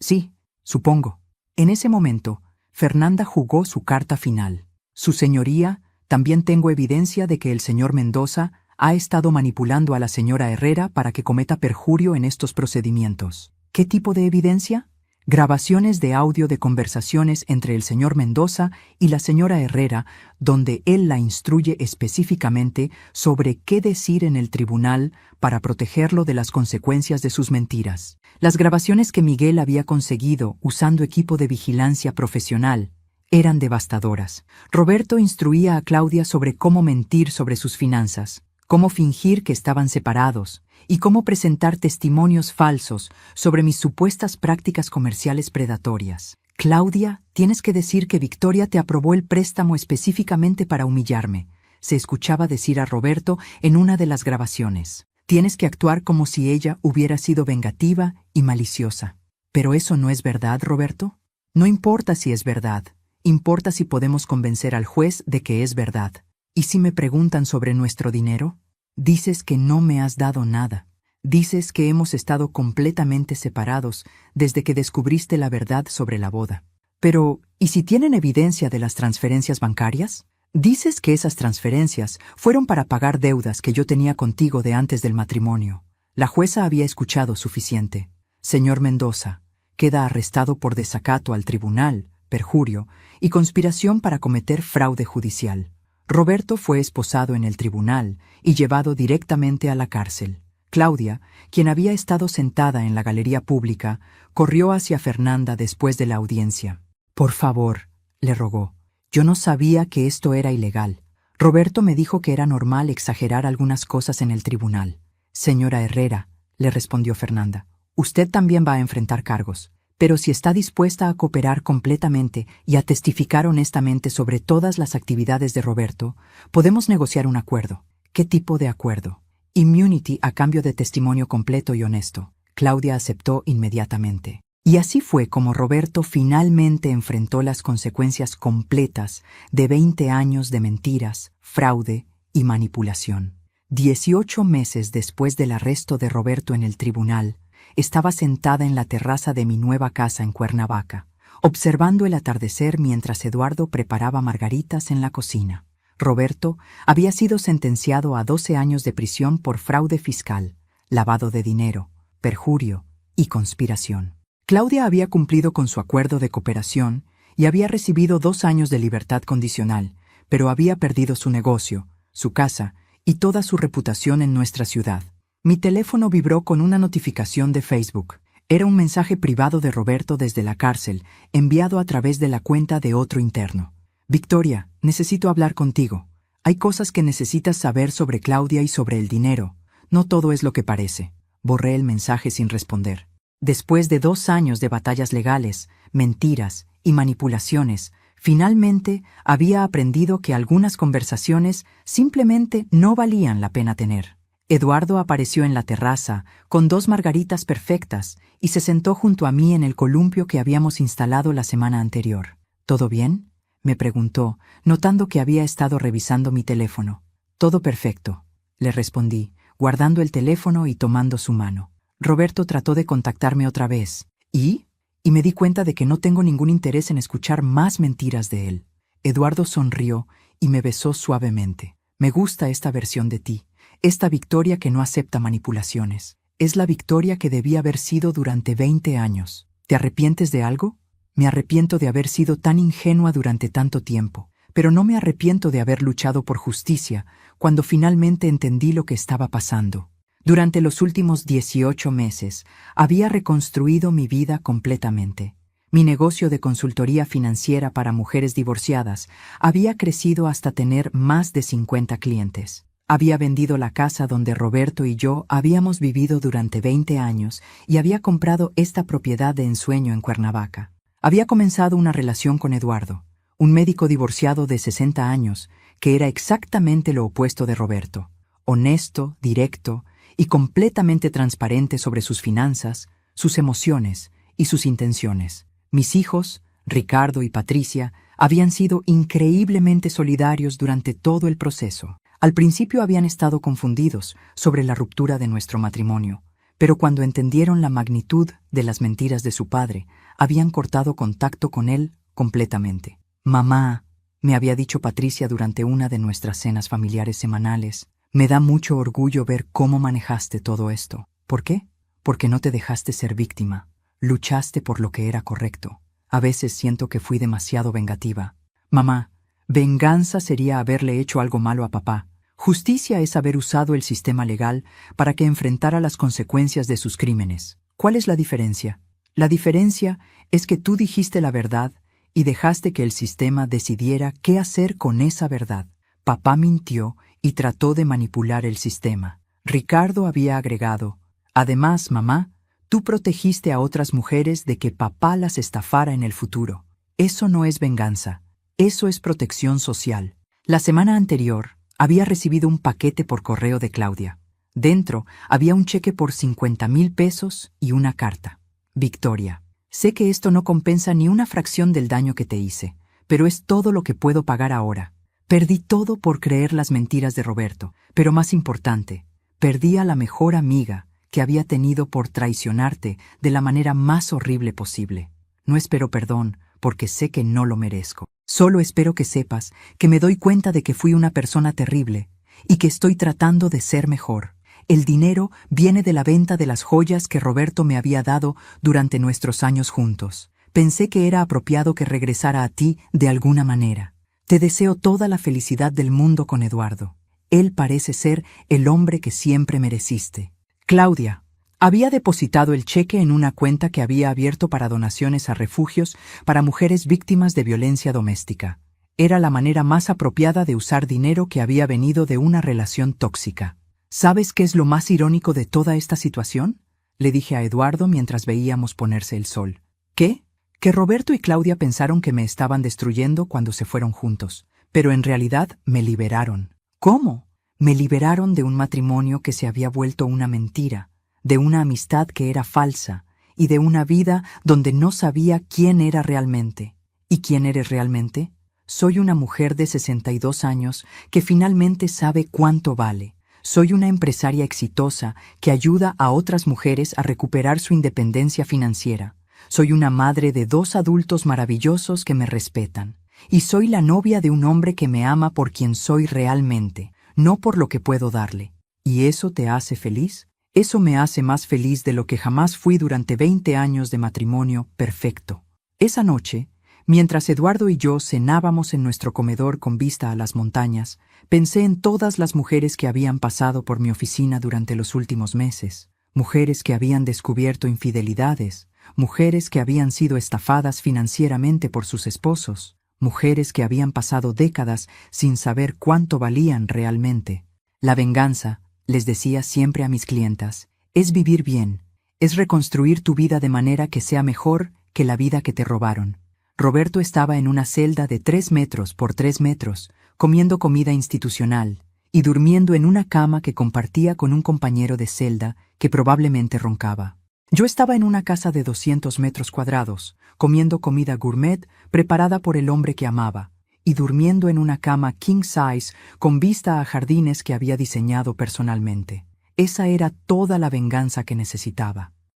Sí, supongo. En ese momento, Fernanda jugó su carta final. Su señoría, también tengo evidencia de que el señor Mendoza ha estado manipulando a la señora Herrera para que cometa perjurio en estos procedimientos. ¿Qué tipo de evidencia? Grabaciones de audio de conversaciones entre el señor Mendoza y la señora Herrera, donde él la instruye específicamente sobre qué decir en el tribunal para protegerlo de las consecuencias de sus mentiras. Las grabaciones que Miguel había conseguido usando equipo de vigilancia profesional, eran devastadoras. Roberto instruía a Claudia sobre cómo mentir sobre sus finanzas, cómo fingir que estaban separados y cómo presentar testimonios falsos sobre mis supuestas prácticas comerciales predatorias. Claudia, tienes que decir que Victoria te aprobó el préstamo específicamente para humillarme, se escuchaba decir a Roberto en una de las grabaciones. Tienes que actuar como si ella hubiera sido vengativa y maliciosa. ¿Pero eso no es verdad, Roberto? No importa si es verdad, importa si podemos convencer al juez de que es verdad. ¿Y si me preguntan sobre nuestro dinero? Dices que no me has dado nada. Dices que hemos estado completamente separados desde que descubriste la verdad sobre la boda. Pero, ¿y si tienen evidencia de las transferencias bancarias? Dices que esas transferencias fueron para pagar deudas que yo tenía contigo de antes del matrimonio. La jueza había escuchado suficiente. Señor Mendoza, queda arrestado por desacato al tribunal, perjurio y conspiración para cometer fraude judicial. Roberto fue esposado en el tribunal y llevado directamente a la cárcel. Claudia, quien había estado sentada en la galería pública, corrió hacia Fernanda después de la audiencia. Por favor, le rogó. Yo no sabía que esto era ilegal. Roberto me dijo que era normal exagerar algunas cosas en el tribunal. Señora Herrera, le respondió Fernanda, usted también va a enfrentar cargos, pero si está dispuesta a cooperar completamente y a testificar honestamente sobre todas las actividades de Roberto, podemos negociar un acuerdo. ¿Qué tipo de acuerdo? Immunity a cambio de testimonio completo y honesto. Claudia aceptó inmediatamente. Y así fue como Roberto finalmente enfrentó las consecuencias completas de 20 años de mentiras, fraude y manipulación. 18 meses después del arresto de Roberto en el tribunal, estaba sentada en la terraza de mi nueva casa en Cuernavaca, observando el atardecer mientras Eduardo preparaba margaritas en la cocina. Roberto había sido sentenciado a 12 años de prisión por fraude fiscal, lavado de dinero, perjurio y conspiración. Claudia había cumplido con su acuerdo de cooperación y había recibido 2 años de libertad condicional, pero había perdido su negocio, su casa y toda su reputación en nuestra ciudad. Mi teléfono vibró con una notificación de Facebook. Era un mensaje privado de Roberto desde la cárcel, enviado a través de la cuenta de otro interno. Victoria, necesito hablar contigo. Hay cosas que necesitas saber sobre Claudia y sobre el dinero. No todo es lo que parece. Borré el mensaje sin responder. Después de 2 años de batallas legales, mentiras y manipulaciones, finalmente había aprendido que algunas conversaciones simplemente no valían la pena tener. Eduardo apareció en la terraza con 2 margaritas perfectas y se sentó junto a mí en el columpio que habíamos instalado la semana anterior. ¿Todo bien?, me preguntó, notando que había estado revisando mi teléfono. Todo perfecto, le respondí, guardando el teléfono y tomando su mano. Roberto trató de contactarme otra vez. Y me di cuenta de que no tengo ningún interés en escuchar más mentiras de él. Eduardo sonrió y me besó suavemente. Me gusta esta versión de ti, esta Victoria que no acepta manipulaciones. Es la Victoria que debía haber sido durante 20 años. ¿Te arrepientes de algo? Me arrepiento de haber sido tan ingenua durante tanto tiempo, pero no me arrepiento de haber luchado por justicia cuando finalmente entendí lo que estaba pasando. Durante los últimos 18 meses, había reconstruido mi vida completamente. Mi negocio de consultoría financiera para mujeres divorciadas había crecido hasta tener más de 50 clientes. Había vendido la casa donde Roberto y yo habíamos vivido durante 20 años y había comprado esta propiedad de ensueño en Cuernavaca. Había comenzado una relación con Eduardo, un médico divorciado de 60 años, que era exactamente lo opuesto de Roberto, honesto, directo y completamente transparente sobre sus finanzas, sus emociones y sus intenciones. Mis hijos, Ricardo y Patricia, habían sido increíblemente solidarios durante todo el proceso. Al principio habían estado confundidos sobre la ruptura de nuestro matrimonio, pero cuando entendieron la magnitud de las mentiras de su padre, habían cortado contacto con él completamente. Mamá, me había dicho Patricia durante una de nuestras cenas familiares semanales, me da mucho orgullo ver cómo manejaste todo esto. ¿Por qué? Porque no te dejaste ser víctima. Luchaste por lo que era correcto. A veces siento que fui demasiado vengativa. Mamá, venganza sería haberle hecho algo malo a papá. Justicia es haber usado el sistema legal para que enfrentara las consecuencias de sus crímenes. ¿Cuál es la diferencia? La diferencia es que tú dijiste la verdad y dejaste que el sistema decidiera qué hacer con esa verdad. Papá mintió y trató de manipular el sistema. Ricardo había agregado, además, mamá, tú protegiste a otras mujeres de que papá las estafara en el futuro. Eso no es venganza, eso es protección social. La semana anterior, había recibido un paquete por correo de Claudia. Dentro había un cheque por 50,000 pesos y una carta. Victoria, sé que esto no compensa ni una fracción del daño que te hice, pero es todo lo que puedo pagar ahora. Perdí todo por creer las mentiras de Roberto, pero más importante, perdí a la mejor amiga que había tenido por traicionarte de la manera más horrible posible. No espero perdón, porque sé que no lo merezco. Solo espero que sepas que me doy cuenta de que fui una persona terrible y que estoy tratando de ser mejor. El dinero viene de la venta de las joyas que Roberto me había dado durante nuestros años juntos. Pensé que era apropiado que regresara a ti de alguna manera. Te deseo toda la felicidad del mundo con Eduardo. Él parece ser el hombre que siempre mereciste. Claudia había depositado el cheque en una cuenta que había abierto para donaciones a refugios para mujeres víctimas de violencia doméstica. Era la manera más apropiada de usar dinero que había venido de una relación tóxica. ¿Sabes qué es lo más irónico de toda esta situación? Le dije a Eduardo mientras veíamos ponerse el sol. ¿Qué? Que Roberto y Claudia pensaron que me estaban destruyendo cuando se fueron juntos, pero en realidad me liberaron. ¿Cómo? Me liberaron de un matrimonio que se había vuelto una mentira, de una amistad que era falsa y de una vida donde no sabía quién era realmente. ¿Y quién eres realmente? Soy una mujer de 62 años que finalmente sabe cuánto vale. Soy una empresaria exitosa que ayuda a otras mujeres a recuperar su independencia financiera. Soy una madre de 2 adultos maravillosos que me respetan. Y soy la novia de un hombre que me ama por quien soy realmente, no por lo que puedo darle. ¿Y eso te hace feliz? Eso me hace más feliz de lo que jamás fui durante 20 años de matrimonio perfecto. Esa noche, mientras Eduardo y yo cenábamos en nuestro comedor con vista a las montañas, pensé en todas las mujeres que habían pasado por mi oficina durante los últimos meses, mujeres que habían descubierto infidelidades, mujeres que habían sido estafadas financieramente por sus esposos, mujeres que habían pasado décadas sin saber cuánto valían realmente. La venganza, les decía siempre a mis clientas, es vivir bien, es reconstruir tu vida de manera que sea mejor que la vida que te robaron. Roberto estaba en una celda de 3 metros por 3 metros, comiendo comida institucional y durmiendo en una cama que compartía con un compañero de celda que probablemente roncaba. Yo estaba en una casa de 200 metros cuadrados, comiendo comida gourmet preparada por el hombre que amaba, y durmiendo en una cama king size con vista a jardines que había diseñado personalmente. Esa era toda la venganza que necesitaba.